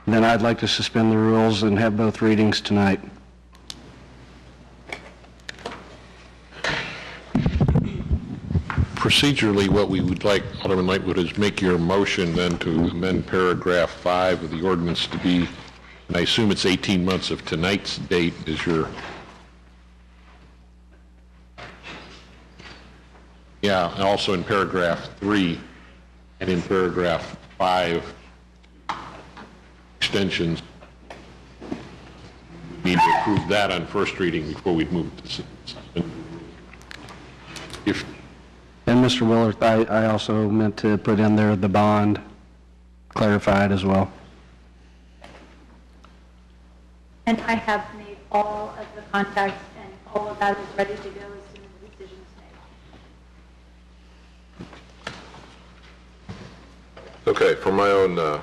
then I'd like to suspend the rules and have both readings tonight. Procedurally, what we would like, Alderman Lightfoot, is make your motion then to amend paragraph 5 of the ordinance to be, and I assume it's 18 months of tonight's date is your... Yeah, and also in paragraph 3 and in paragraph 5, extensions. We need to approve that on first reading before we move to... And Mr. Willard, I also meant to put in there the bond clarified as well. And I have made all of the contacts, and all of that is ready to go as soon as the decision is made. Okay, for my own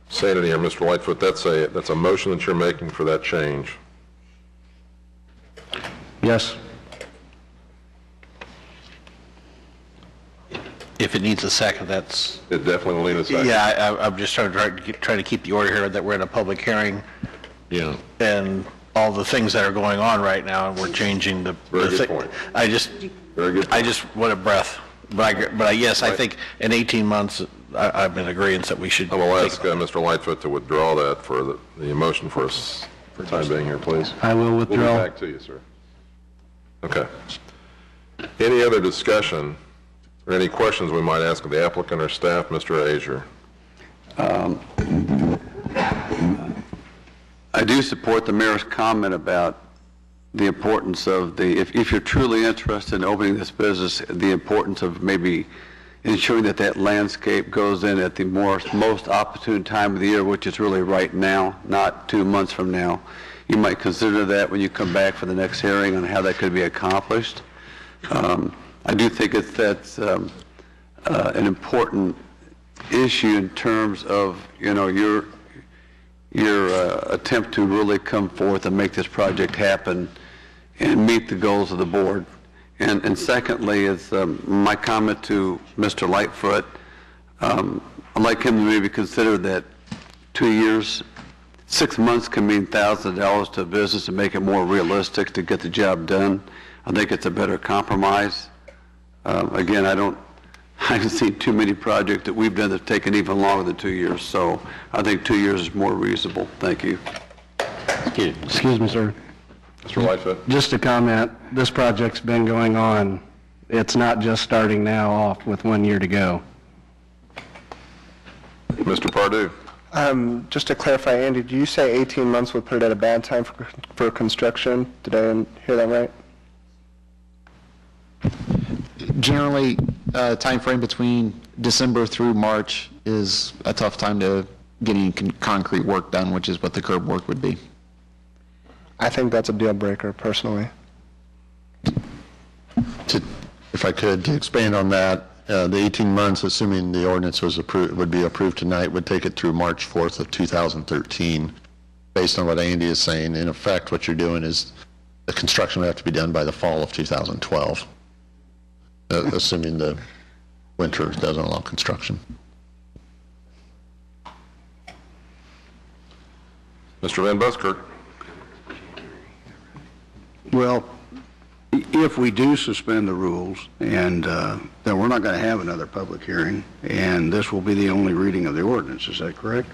sanity here, Mr. Lightfoot, that's a motion that you're making for that change. Yes. If it needs a second, that's... It definitely will need a second. Yeah, I'm just trying to keep the order here that we're in a public hearing. Yeah. And all the things that are going on right now, and we're changing the... Very good point. Very good point. I just want a breath. But yes, I think in 18 months, I'm in agreement that we should... I will ask Mr. Lightfoot to withdraw that for the motion for us for time being here, please. I will withdraw. We'll be back to you, sir. Okay. Any other discussion or any questions we might ask of the applicant or staff? Mr. Azier. I do support the mayor's comment about the importance of if you're truly interested in opening this business, the importance of maybe ensuring that landscape goes in at the most opportune time of the year, which is really right now, not 2 months from now. You might consider that when you come back for the next hearing on how that could be accomplished. I do think that's an important issue in terms of, your attempt to really come forth and make this project happen and meet the goals of the board. And secondly, is my comment to Mr. Lightfoot. I'd like him to maybe consider that 2 years, 6 months can mean thousands of dollars to a business to make it more realistic to get the job done. I think it's a better compromise. Again, I haven't seen too many projects that we've done that have taken even longer than 2 years. So I think 2 years is more reasonable. Thank you. Excuse me, sir. Mr. Lightfoot. Just a comment, this project's been going on. It's not just starting now off with 1 year to go. Mr. Pardue? Just to clarify, Andy, did you say 18 months would put it at a bad time for construction? Did I hear that right? Generally, time frame between December through March is a tough time to get any concrete work done, which is what the curb work would be. I think that's a deal breaker, personally. If I could, to expand on that, the 18 months, assuming the ordinance was approved, would be approved tonight, would take it through March 4th of 2013. Based on what Andy is saying, in effect, what you're doing is the construction would have to be done by the fall of 2012, assuming the winter doesn't allow construction. Mr. Van Buskirk? Well, if we do suspend the rules, and then we're not going to have another public hearing, and this will be the only reading of the ordinance, is that correct?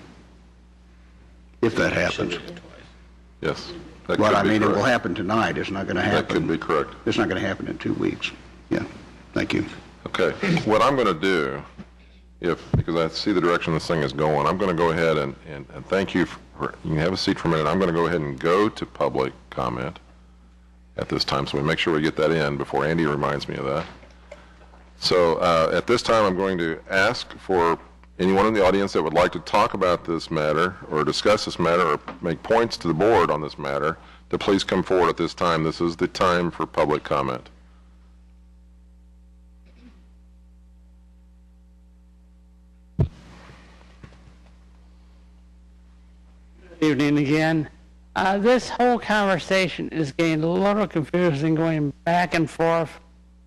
If that happens. Yes. Well, I mean, it will happen tonight. It's not going to happen. That could be correct. It's not going to happen in 2 weeks. Yeah. Thank you. Okay. What I'm going to do, because I see the direction this thing is going, I'm going to go ahead and thank you for, you can have a seat for a minute. I'm going to go ahead and go to public comment at this time, so we make sure we get that in before Andy reminds me of that. So at this time, I'm going to ask for anyone in the audience that would like to talk about this matter or discuss this matter or make points to the board on this matter to please come forward at this time. This is the time for public comment. Good evening again. This whole conversation is getting a little confusing, going back and forth.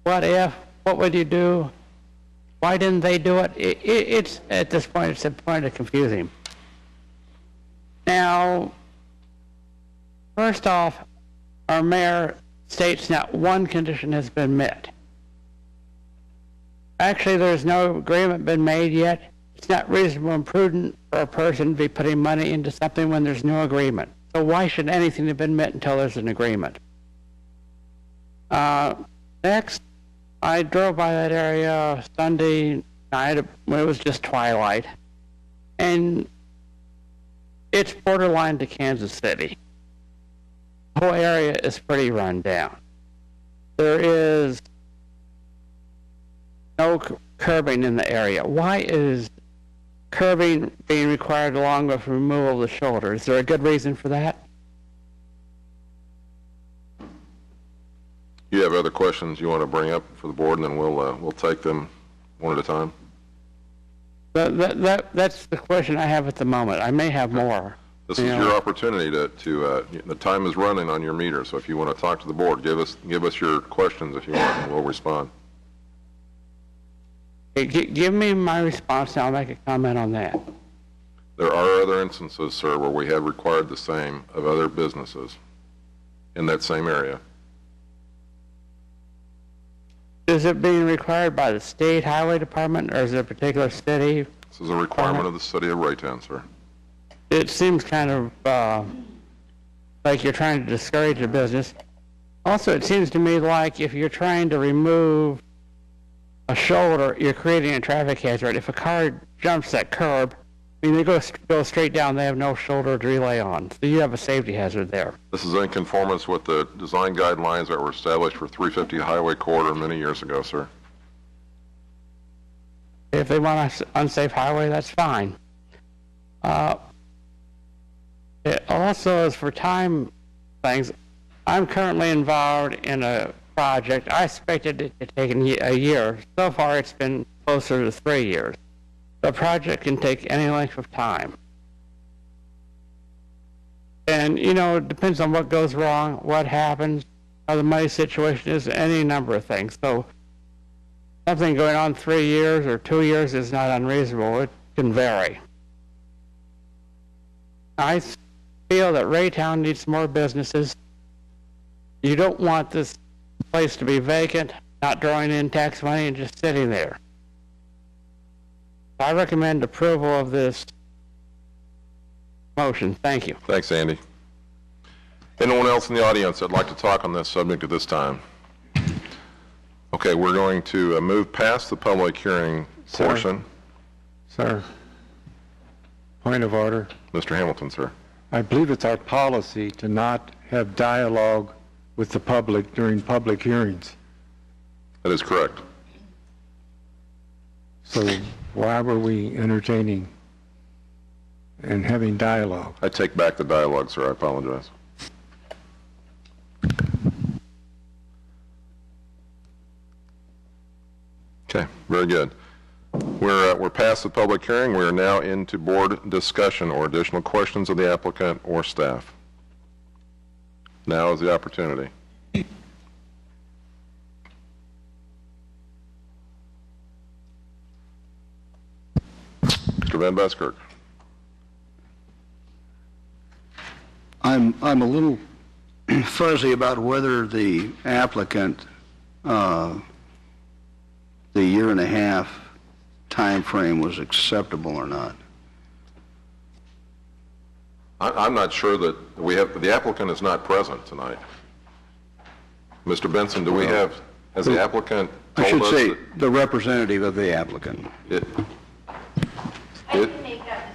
What if? What would you do? Why didn't they do it? It's at this point, it's a point of confusing. Now, first off, our mayor states not one condition has been met. Actually, there's no agreement been made yet. It's not reasonable and prudent for a person to be putting money into something when there's no agreement. So why should anything have been met until there's an agreement? Next, I drove by that area Sunday night when it was just twilight, and it's borderline to Kansas City. The whole area is pretty run down. There is no curbing in the area. Why is curbing being required along with removal of the shoulder? Is there a good reason for that? You have other questions you want to bring up for the board, and then we'll take them one at a time. That's the question I have at the moment. I may have more. This is your opportunity to the time is running on your meter, so if you want to talk to the board, give us your questions if you want, and we'll respond. Give me my response, and I'll make a comment on that. There are other instances, sir, where we have required the same of other businesses in that same area. Is it being required by the state highway department, or is it a particular city? This is a requirement of the city of Raytown, sir. It seems kind of like you're trying to discourage a business. Also, it seems to me like if you're trying to remove a shoulder, you're creating a traffic hazard. If a car jumps that curb, I mean, they go straight down, they have no shoulder to relay on. So you have a safety hazard there. This is in conformance with the design guidelines that were established for 350 Highway Corridor many years ago, sir. If they want an unsafe highway, that's fine. It also is for time things. I'm currently involved in a project. I expected it to take a year. So far, it's been closer to 3 years. The project can take any length of time. And, you know, it depends on what goes wrong, what happens, how the money situation is, any number of things. So something going on 3 years or 2 years is not unreasonable. It can vary. I feel that Raytown needs more businesses. You don't want this place to be vacant, not drawing in tax money, and just sitting there. I recommend approval of this motion. Thank you. Thanks, Andy. Anyone else in the audience that'd like to talk on this subject at this time? Okay, we're going to move past the public hearing portion. Sir, Point of order. Mr. Hamilton, sir. I believe it's our policy to not have dialogue with the public during public hearings. That is correct. So why were we entertaining and having dialogue? I take back the dialogue, sir. I apologize. Okay, very good. We're past the public hearing. We are now into board discussion or additional questions of the applicant or staff. Now is the opportunity. Mr. Van Buskirk. I'm a little fuzzy about whether the applicant, the year and a half time frame was acceptable or not. I'm not sure that the applicant is not present tonight. Mr. Benson, do we have, has the applicant I told us? should say the representative of the applicant. I can make that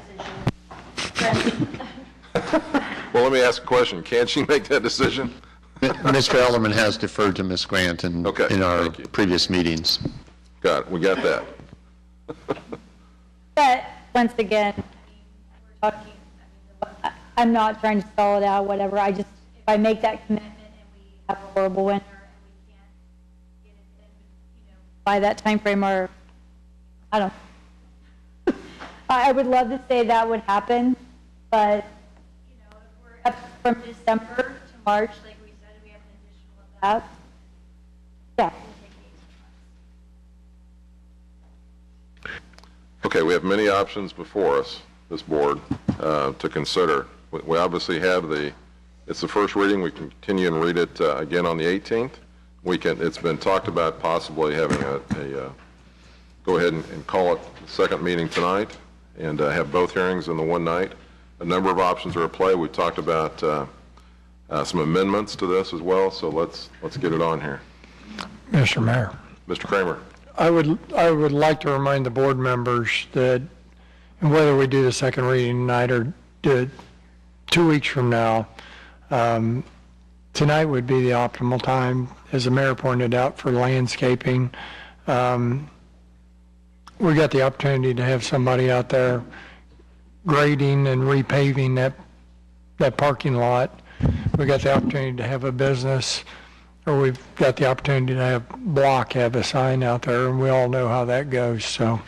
decision. Well, let me ask a question. Can't she make that decision? Mr. Ellerman has deferred to Ms. Grant in our previous meetings. Got it. We got that. But once again, we're talking, I'm not trying to stall it out, whatever. I just, if I make that commitment and we have a horrible winter and we can't get it in, by that time frame, or I don't know. I would love to say that would happen, but if we're up from December to March, like we said, we have an additional of that. Yeah. Okay, we have many options before us, this board, to consider. We obviously have it's the first reading. We can continue and read it again on the 18th. It's been talked about possibly having go ahead and call it the second meeting tonight and have both hearings in the one night. A number of options are at play. We talked about some amendments to this as well, so let's get it on here. Mr. Mayor. Mr. Kramer. I would like to remind the board members that whether we do the second reading tonight or do it 2 weeks from now, tonight would be the optimal time, as the mayor pointed out, for landscaping. We got the opportunity to have somebody out there grading and repaving that parking lot. We got the opportunity to have a business, or we've got the opportunity to have Block have a sign out there, and we all know how that goes. So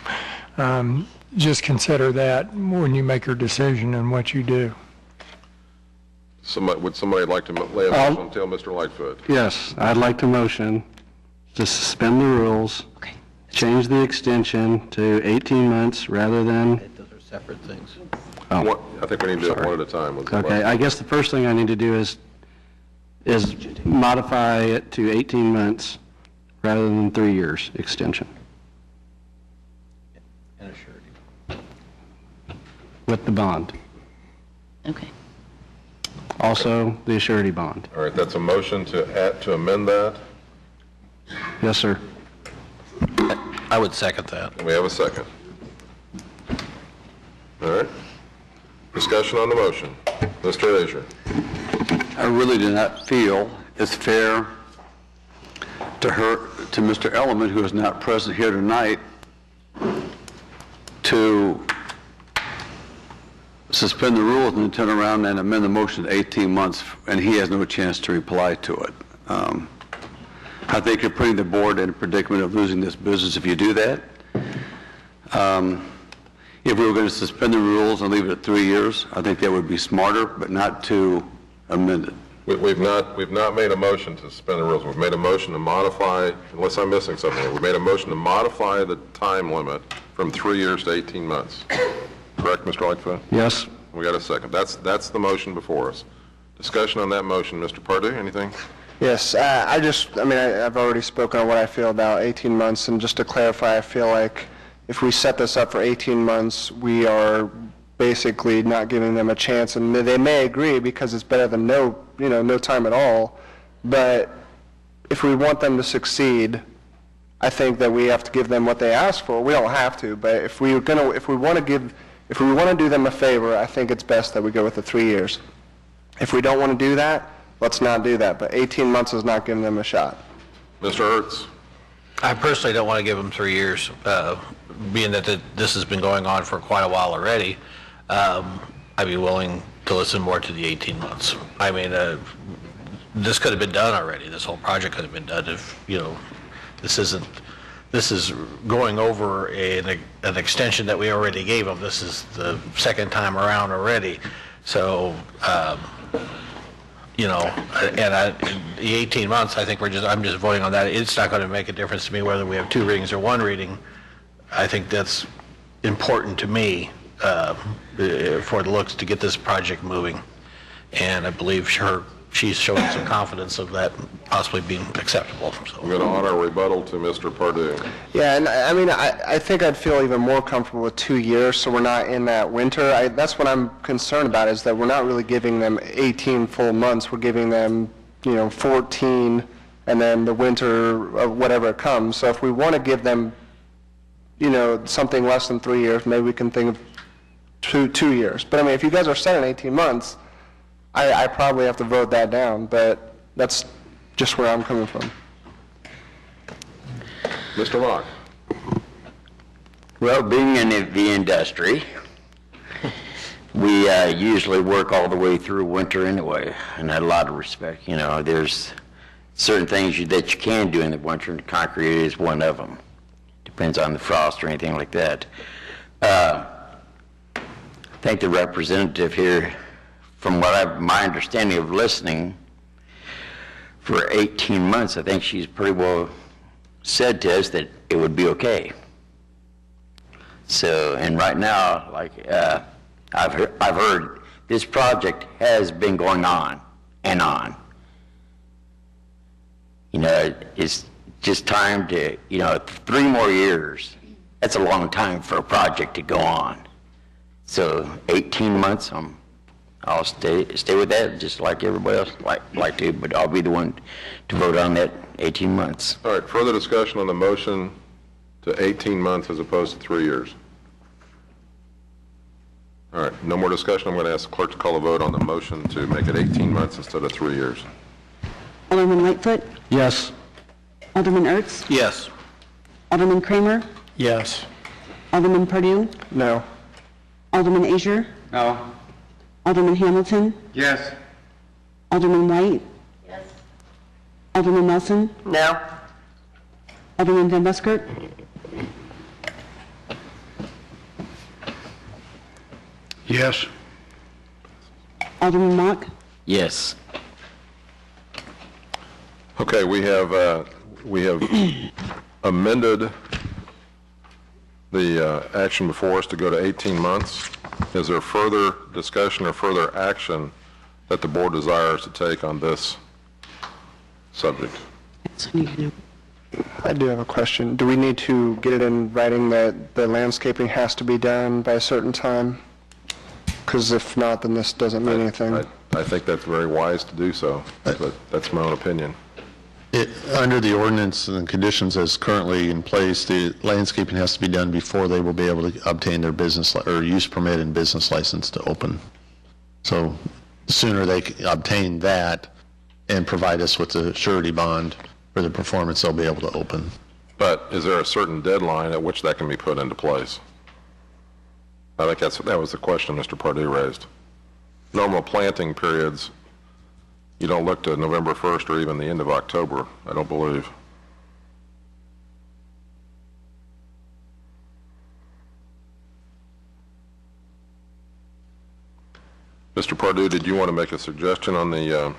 just consider that when you make your decision and what you do. Would somebody like to lay a motion until Mr. Lightfoot? Yes, I'd like to motion to suspend the rules, change the extension to 18 months rather than... Those are separate things. Oh. I think we need to do it one at a time. Okay, I guess the first thing I need to do is modify it to 18 months rather than 3 years extension. And a surety. With the bond. Okay. Also, the surety bond. All right, that's a motion to amend that. Yes, sir. I would second that. We have a second. All right. Discussion on the motion. Mr. Azure. I really do not feel it's fair to Mr. Ellerman, who is not present here tonight, to suspend the rules and then turn around and amend the motion to 18 months, and he has no chance to reply to it. I think you're putting the board in a predicament of losing this business if you do that. If we were going to suspend the rules and leave it at 3 years, I think that would be smarter, but not to amend it. We've not made a motion to suspend the rules. We've made a motion to modify, unless I'm missing something here, we've made a motion to modify the time limit from 3 years to 18 months. Correct, Mr. Lightfoot? Yes. We got a second. That's the motion before us. Discussion on that motion, Mr. Pardue, anything? Yes, I've already spoken on what I feel about 18 months, and just to clarify, I feel like if we set this up for 18 months, we are basically not giving them a chance, and they may agree because it's better than no time at all, but if we want them to succeed, I think that we have to give them what they ask for. We don't have to, but if we want to give If we want to do them a favor, I think it's best that we go with the 3 years. If we don't want to do that, let's not do that, but 18 months is not giving them a shot. Mr. Ertz? I personally don't want to give them 3 years, being that this has been going on for quite a while already. I'd be willing to listen more to the 18 months. I mean, this could have been done already. This whole project could have been done if, this is going over an extension that we already gave them. This is the second time around already. So, the 18 months, I think I'm just voting on that. It's not going to make a difference to me whether we have 2 readings or 1 reading. I think that's important to me for the looks to get this project moving. And I believe she's showing some confidence of that possibly being acceptable. So. I'm going to honor rebuttal to Mr. Pardue. Yeah, and I mean, I think I'd feel even more comfortable with 2 years, so we're not in that winter. That's what I'm concerned about, is that we're not really giving them 18 full months. We're giving them, 14, and then the winter of whatever it comes. So if we want to give them, something less than 3 years, maybe we can think of 2 years. But I mean, if you guys are set in 18 months, I probably have to vote that down, but that's just where I'm coming from. Mr. Mock? Well, being in the industry, we usually work all the way through winter anyway, and I had a lot of respect. There's certain things that you can do in the winter, and concrete is one of them. Depends on the frost or anything like that. I think the representative here, from my understanding of listening, for 18 months, I think she's pretty well said to us that it would be okay. So, and right now, like I've heard this project has been going on and on. It's just time to, 3 more years, that's a long time for a project to go on. So 18 months, I'll stay with that, just like everybody else like to, but I'll be the one to vote on that 18 months. All right, further discussion on the motion to 18 months as opposed to 3 years. All right, no more discussion. I'm going to ask the clerk to call a vote on the motion to make it 18 months instead of 3 years. Alderman Lightfoot. Yes. Alderman Ertz. Yes. Alderman Kramer. Yes. Alderman Pardue. No. Alderman Azier. No. Alderman Hamilton. Yes. Alderman White. Yes. Alderman Nelson. No. Alderman Van Buskirk. Yes. Alderman Mock. Yes. Okay, we have amended the action before us to go to 18 months. Is there further discussion or further action that the board desires to take on this subject? I do have a question. Do we need to get it in writing that the landscaping has to be done by a certain time? Because if not, then this doesn't mean anything. I think that's very wise to do so, but that's my own opinion. Under the ordinance and conditions as currently in place, the landscaping has to be done before they will be able to obtain their business or use permit and business license to open. So the sooner they obtain that and provide us with a surety bond for the performance, they'll be able to open. But is there a certain deadline at which that can be put into place? I think that was the question Mr. Pardue raised. Normal planting periods, you don't look to November 1st or even the end of October, I don't believe. Mr. Pardue, did you want to make a suggestion on the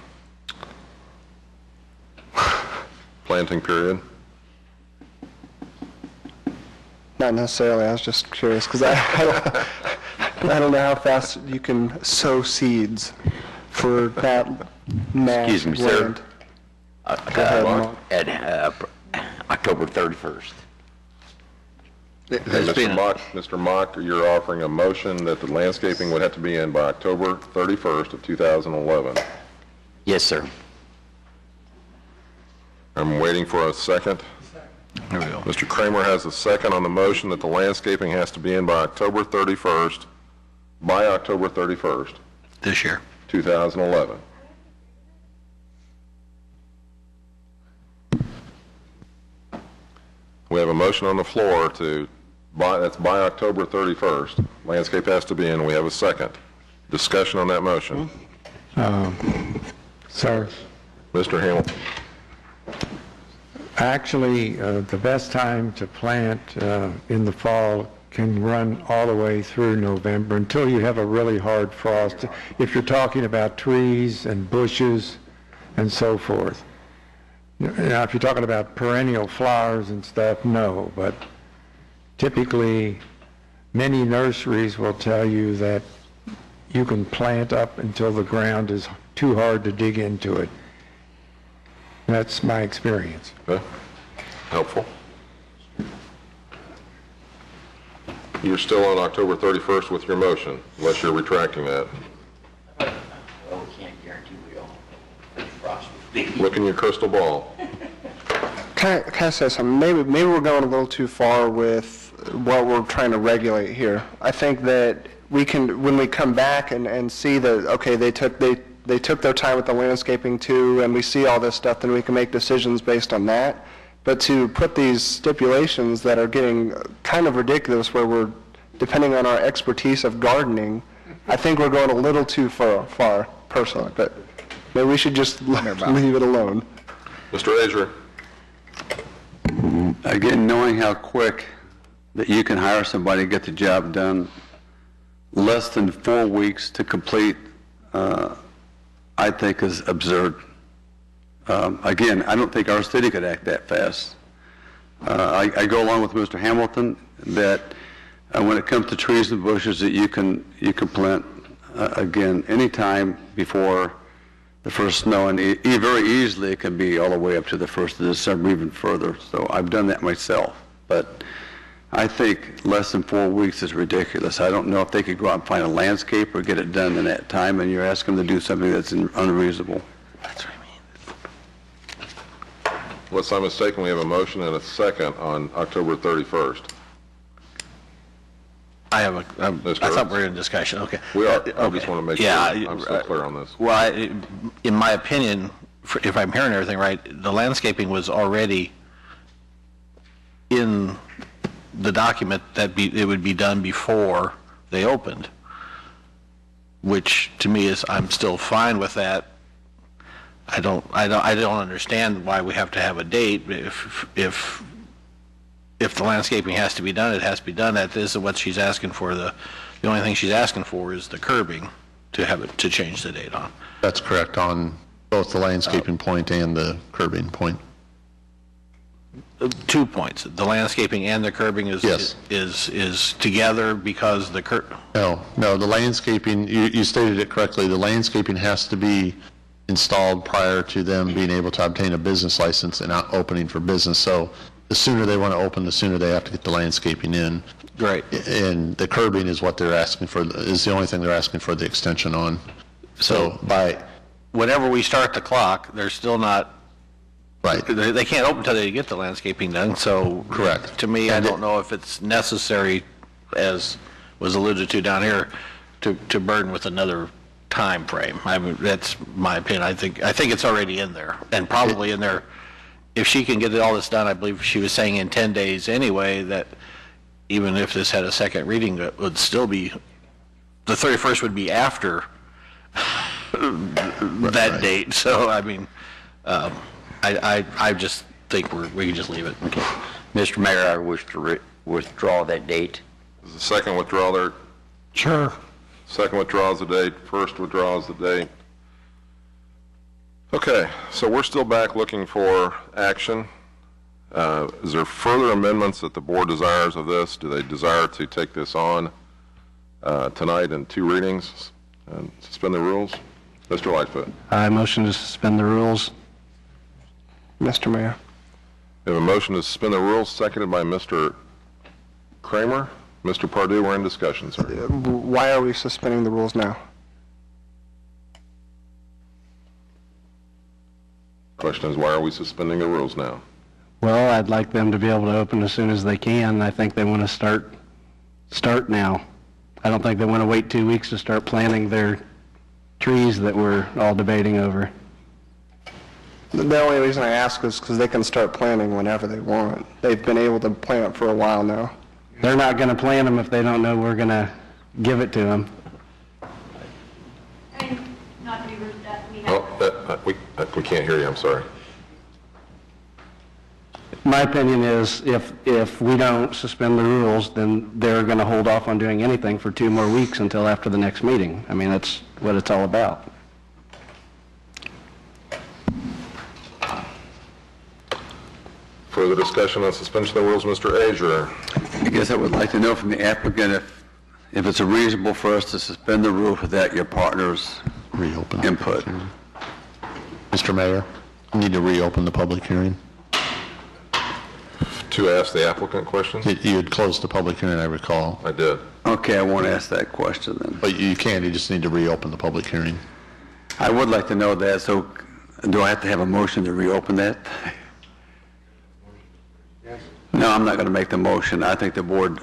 planting period? Not necessarily. I was just curious because I don't know how fast you can sow seeds for that mass Excuse me, sir. land. Go ahead, Mark. At October 31st. Mr. Mock, you're offering a motion that the landscaping would have to be in by October 31st of 2011. Yes, sir. I'm waiting for a second. There we go. Mr. Kramer has a second on the motion that the landscaping has to be in by October 31st by October 31st, This year. 2011. We have a motion on the floor to that's by October 31st. Landscape has to be in. We have a second. Discussion on that motion. Sir, Mr. Hamilton. actually, the best time to plant in the fall can run all the way through November until you have a really hard frost. If you're talking about trees and bushes and so forth. Now, if you're talking about perennial flowers and stuff, no, but typically, many nurseries will tell you that you can plant up until the ground is too hard to dig into it. That's my experience. Okay. Helpful. You're still on October 31st with your motion, unless you're retracting that. Well, we can't guarantee we will. Frost would be. Look in your crystal ball. Can I say something? Maybe we're going a little too far with what we're trying to regulate here. I think that we can, when we come back and see that, okay, they took their time with the landscaping too, and we see all this stuff, then we can make decisions based on that. But to put these stipulations that are getting kind of ridiculous, where we're depending on our expertise of gardening, I think we're going a little too far personally. But maybe we should just leave it alone. Mr. Azure. Again, knowing how quick that you can hire somebody to get the job done, less than 4 weeks to complete, I think is absurd. Again, I don't think our city could act that fast. I go along with Mr. Hamilton that when it comes to trees and bushes, that you can plant again anytime before the first snow, and very easily it can be all the way up to the 1st of December, even further. So I've done that myself, but I think less than 4 weeks is ridiculous. I don't know if they could go out and find a landscape or get it done in that time, and you're asking them to do something that's unreasonable. That's what I mean. Unless I'm mistaken, we have a motion and a second on October 31st. I thought we were in discussion, okay. We are. I just want to make sure I'm still clear on this. Well, in my opinion, if I'm hearing everything right, the landscaping was already in the document that it would be done before they opened, which to me is, I'm still fine with that. I don't understand why we have to have a date. If the landscaping has to be done, it has to be done. That is what she's asking for. The only thing she's asking for is the curbing to change the date on. That's correct, on both the landscaping point and the curbing point. 2 points. The landscaping and the curbing is together because the No, the landscaping, you stated it correctly. The landscaping has to be installed prior to them being able to obtain a business license and not opening for business. So the sooner they want to open, the sooner they have to get the landscaping in. Right. And the curbing is what they're asking for, is the only thing they're asking for the extension on. So by whenever we start the clock, they're still not, right. They can't open until they get the landscaping done. So correct. To me, I don't know if it's necessary, as was alluded to down here, to burden with another time frame. I mean, that's my opinion. I think it's already in there, and probably in there. If she can get all this done, I believe she was saying in 10 days anyway, that even if this had a second reading, it would still be, the 31st would be after that date. So, I mean, I just think we can just leave it. Okay. Mr. Mayor, I wish to withdraw that date. Is the second withdrawal there? Sure. Second withdrawal is the date, first withdrawal is the date. Okay, so we're still back looking for action. Is there further amendments that the board desires of this? Do they desire to take this on tonight in 2 readings and suspend the rules? Mr. Lightfoot. I motion to suspend the rules. Mr. Mayor. We have a motion to suspend the rules, seconded by Mr. Kramer. Mr. Pardue, we're in discussion, sir. Why are we suspending the rules now? Question is, why are we suspending the rules now? Well, I'd like them to be able to open as soon as they can. I think they want to start now. I don't think they want to wait 2 weeks to start planting their trees that we're all debating over. The only reason I ask is because they can start planting whenever they want. They've been able to plant for a while now. They're not going to plant them if they don't know we're going to give it to them. Not to be rude, we have... Oh, we can't hear you, I'm sorry. My opinion is if we don't suspend the rules, then they're going to hold off on doing anything for 2 more weeks until after the next meeting. I mean, that's what it's all about. Further discussion on suspension of the rules, Mr. Ager. I guess I would like to know from the applicant if it's reasonable for us to suspend the rules without your partner's input. Mr. Mayor, we need to reopen the public hearing. To ask the applicant questions? You had closed the public hearing, I recall. I did. Okay, I won't ask that question then. But you can, you just need to reopen the public hearing. I would like to know that, so do I have to have a motion to reopen that? No, I'm not going to make the motion. I think the board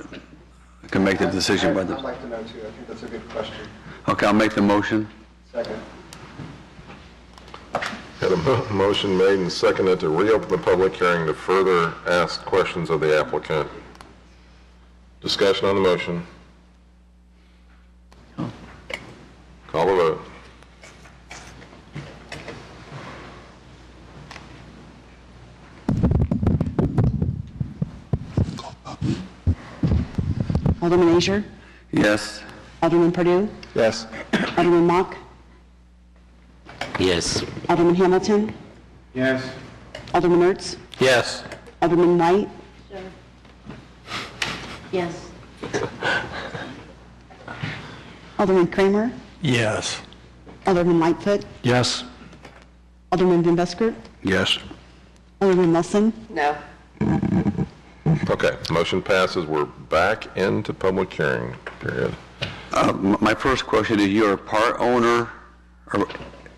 can make the decision by I'd the... like to know too. I think that's a good question. Okay, I'll make the motion. Second. Had a motion made and seconded to reopen the public hearing to further ask questions of the applicant. Discussion on the motion. Call the vote. Alderman Azier? Yes. Alderman Purdue? Yes. Alderman Mock? Yes. Alderman Hamilton? Yes. Alderman Ertz? Yes. Alderman White? Yes. Alderman Kramer? Yes. Alderman Lightfoot? Yes. Alderman Van Busker? Yes. Alderman Wilson? No. Okay, motion passes. We're back into public hearing, period. My first question is, you're a part owner,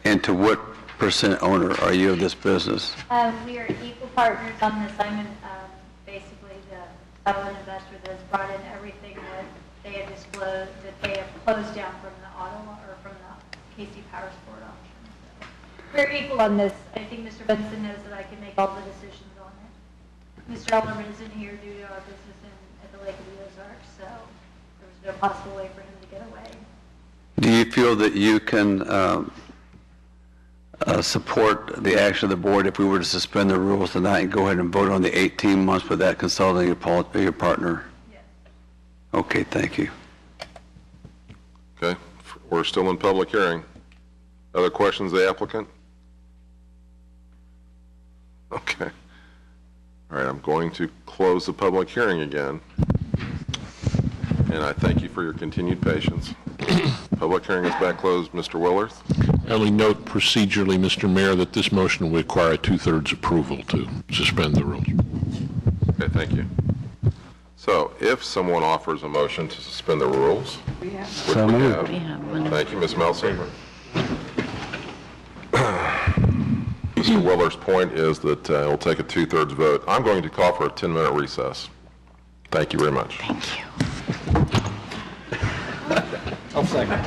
and to what % owner are you of this business? We are equal partners on this. I'm basically the settlement investor that has brought in everything that they have disclosed, that they have closed down from the or from the KC Power Sport auction. So we're equal on this. I think Mr. Benson knows that I can make all the decisions on it. Mr. Elderman isn't here due to our business at the Lake of the Ozarks, so there was no possible way for him to get away. Do you feel that you can support the action of the board if we were to suspend the rules tonight and go ahead and vote on the 18 months without consulting your partner? Yes. Okay, thank you. Okay, we're still in public hearing. Other questions of the applicant? Okay. All right, I'm going to close the public hearing again. And I thank you for your continued patience. Public hearing is back closed. Mr. Willerth? I only note procedurally, Mr. Mayor, that this motion will require a 2/3 approval to suspend the rules. Okay, thank you. So if someone offers a motion to suspend the rules, We have. which So we moved. have. We have one. Thank you, Ms. Melson. Mr. Willer's point is that it'll take a 2/3 vote. I'm going to call for a 10-minute recess. Thank you very much. Thank you. I'll second.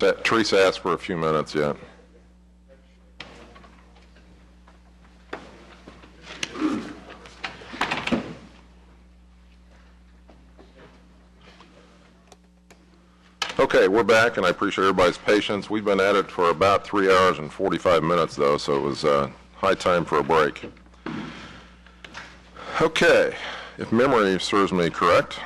Teresa asked for a few minutes yet. Okay, we're back, and I appreciate everybody's patience. We've been at it for about 3 hours and 45 minutes, though, so it was high time for a break. Okay, if memory serves me correct,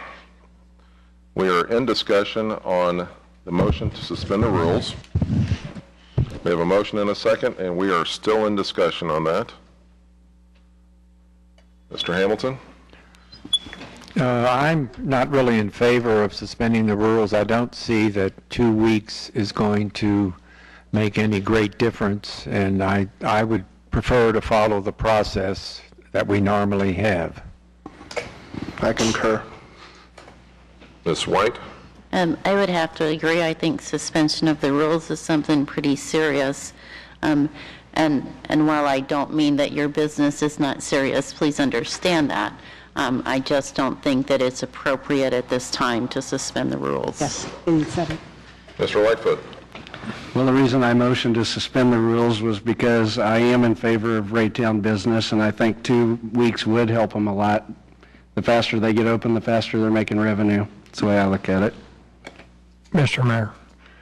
we are in discussion on the motion to suspend the rules. We have a motion and a second, and we are still in discussion on that. Mr. Hamilton? I'm not really in favor of suspending the rules. I don't see that 2 weeks is going to make any great difference, and I would prefer to follow the process that we normally have. I concur. Ms. White? I would have to agree. I think suspension of the rules is something pretty serious. And while I don't mean that your business is not serious, please understand that. I just don't think that it's appropriate at this time to suspend the rules. Yes, in 7. Mr. Lightfoot? Well, the reason I motioned to suspend the rules was because I am in favor of Raytown business, and I think 2 weeks would help them a lot. The faster they get open, the faster they're making revenue. That's the way I look at it. Mr. Mayor,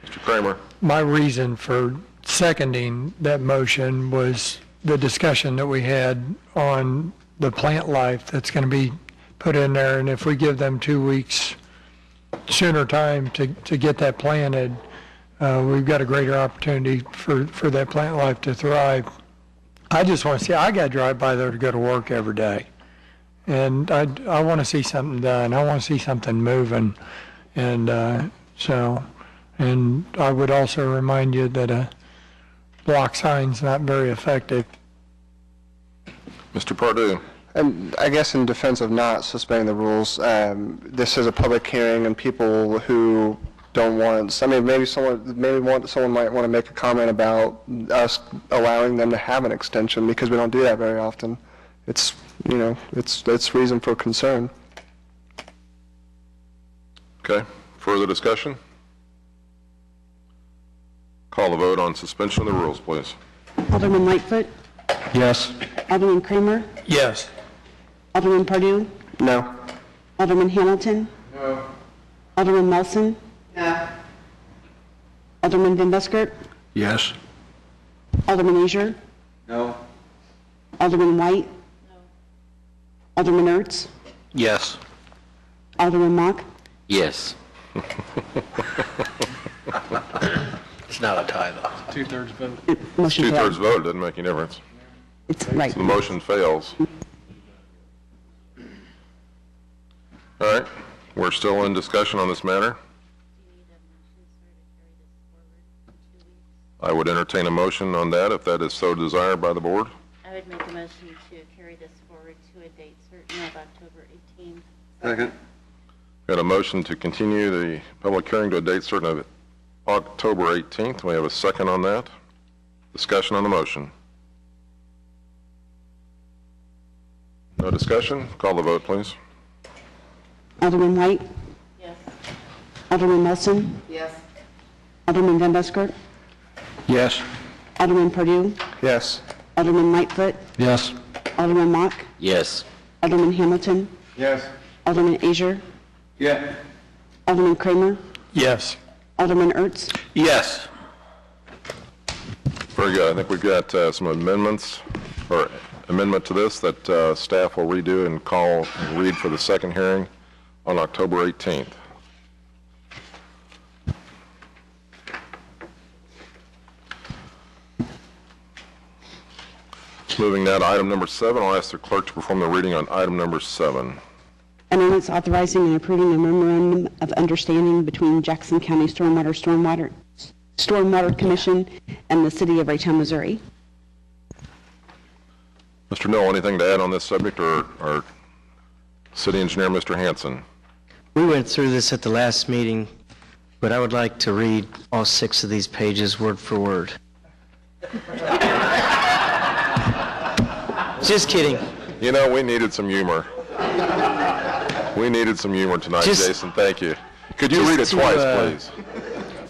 Mr. Kramer? my reason for seconding that motion was the discussion that we had on the plant life that's going to be put in there, and if we give them 2 weeks sooner time to get that planted, we've got a greater opportunity for that plant life to thrive. I just want to see, I got to drive by there to go to work every day, and I want to see something done. I want to see something moving, and and I would also remind you that a block sign's not very effective. Mr. Pardue? And I guess in defense of not suspending the rules, this is a public hearing, and people who don't want, I mean, maybe someone might want to make a comment about us allowing them to have an extension, because we don't do that very often. It's, you know, it's reason for concern. Okay, further discussion? Call the vote on suspension of the rules, please. Alderman Lightfoot? Yes. Alderman Kramer? Yes. Alderman Pardue? No. Alderman Hamilton? No. Alderman Nelson? No. Alderman Van Buskirk? Yes. Alderman Azier? No. Alderman White? No. Alderman Ertz? Yes. Alderman Mock? Yes. It's not a tie, though. Two-thirds vote. Motion failed. Two-thirds vote, doesn't make any difference. It's right. So the motion fails. All right, we're still in discussion on this matter. I would entertain a motion on that if that is so desired by the board. I would make a motion to carry this forward to a date certain of October 18th. Second. Got a motion to continue the public hearing to a date certain of October 18th. We have a second on that. Discussion on the motion. No discussion? Call the vote, please. Alderman White? Yes. Alderman Nelson? Yes. Alderman Van Buskirk? Yes. Alderman Pardue? Yes. Alderman Lightfoot? Yes. Alderman Mock? Yes. Alderman Hamilton? Yes. Alderman Azier? Yeah. Alderman Kramer? Yes. Alderman Ertz? Yes. Very good. I think we've got some amendments, or amendment to this that staff will redo and call and read for the second hearing on October 18th. Moving now to item number 7, I'll ask the clerk to perform the reading on item number 7. An ordinance authorizing and approving a memorandum of understanding between Jackson County Stormwater Commission and the City of Raytown, Missouri. Mr. Knoll, anything to add on this subject, or City Engineer Mr. Hanson? We went through this at the last meeting, but I would like to read all 6 of these pages word for word. Just kidding. You know, we needed some humor. We needed some humor tonight, Jason. Thank you. Could you read it twice, please?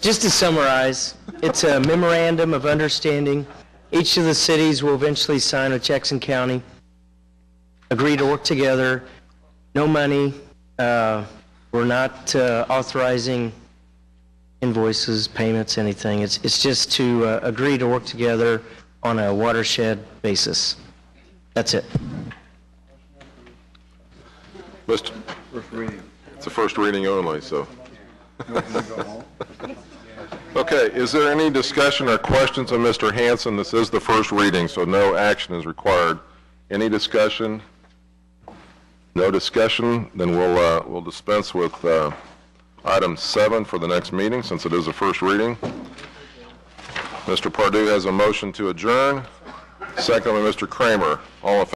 just to summarize, it's a memorandum of understanding. Each of the cities will eventually sign with Jackson County, agree to work together, no money. We're not authorizing invoices, payments, anything. It's just to agree to work together on a watershed basis. That's it. It's a first reading only, so. Okay, is there any discussion or questions of Mr. Hanson? This is the first reading, so no action is required. Any discussion? No discussion? Then we'll dispense with item 7 for the next meeting, since it is a first reading. Mr. Pardue has a motion to adjourn. Second by Mr. Kramer. All in favor?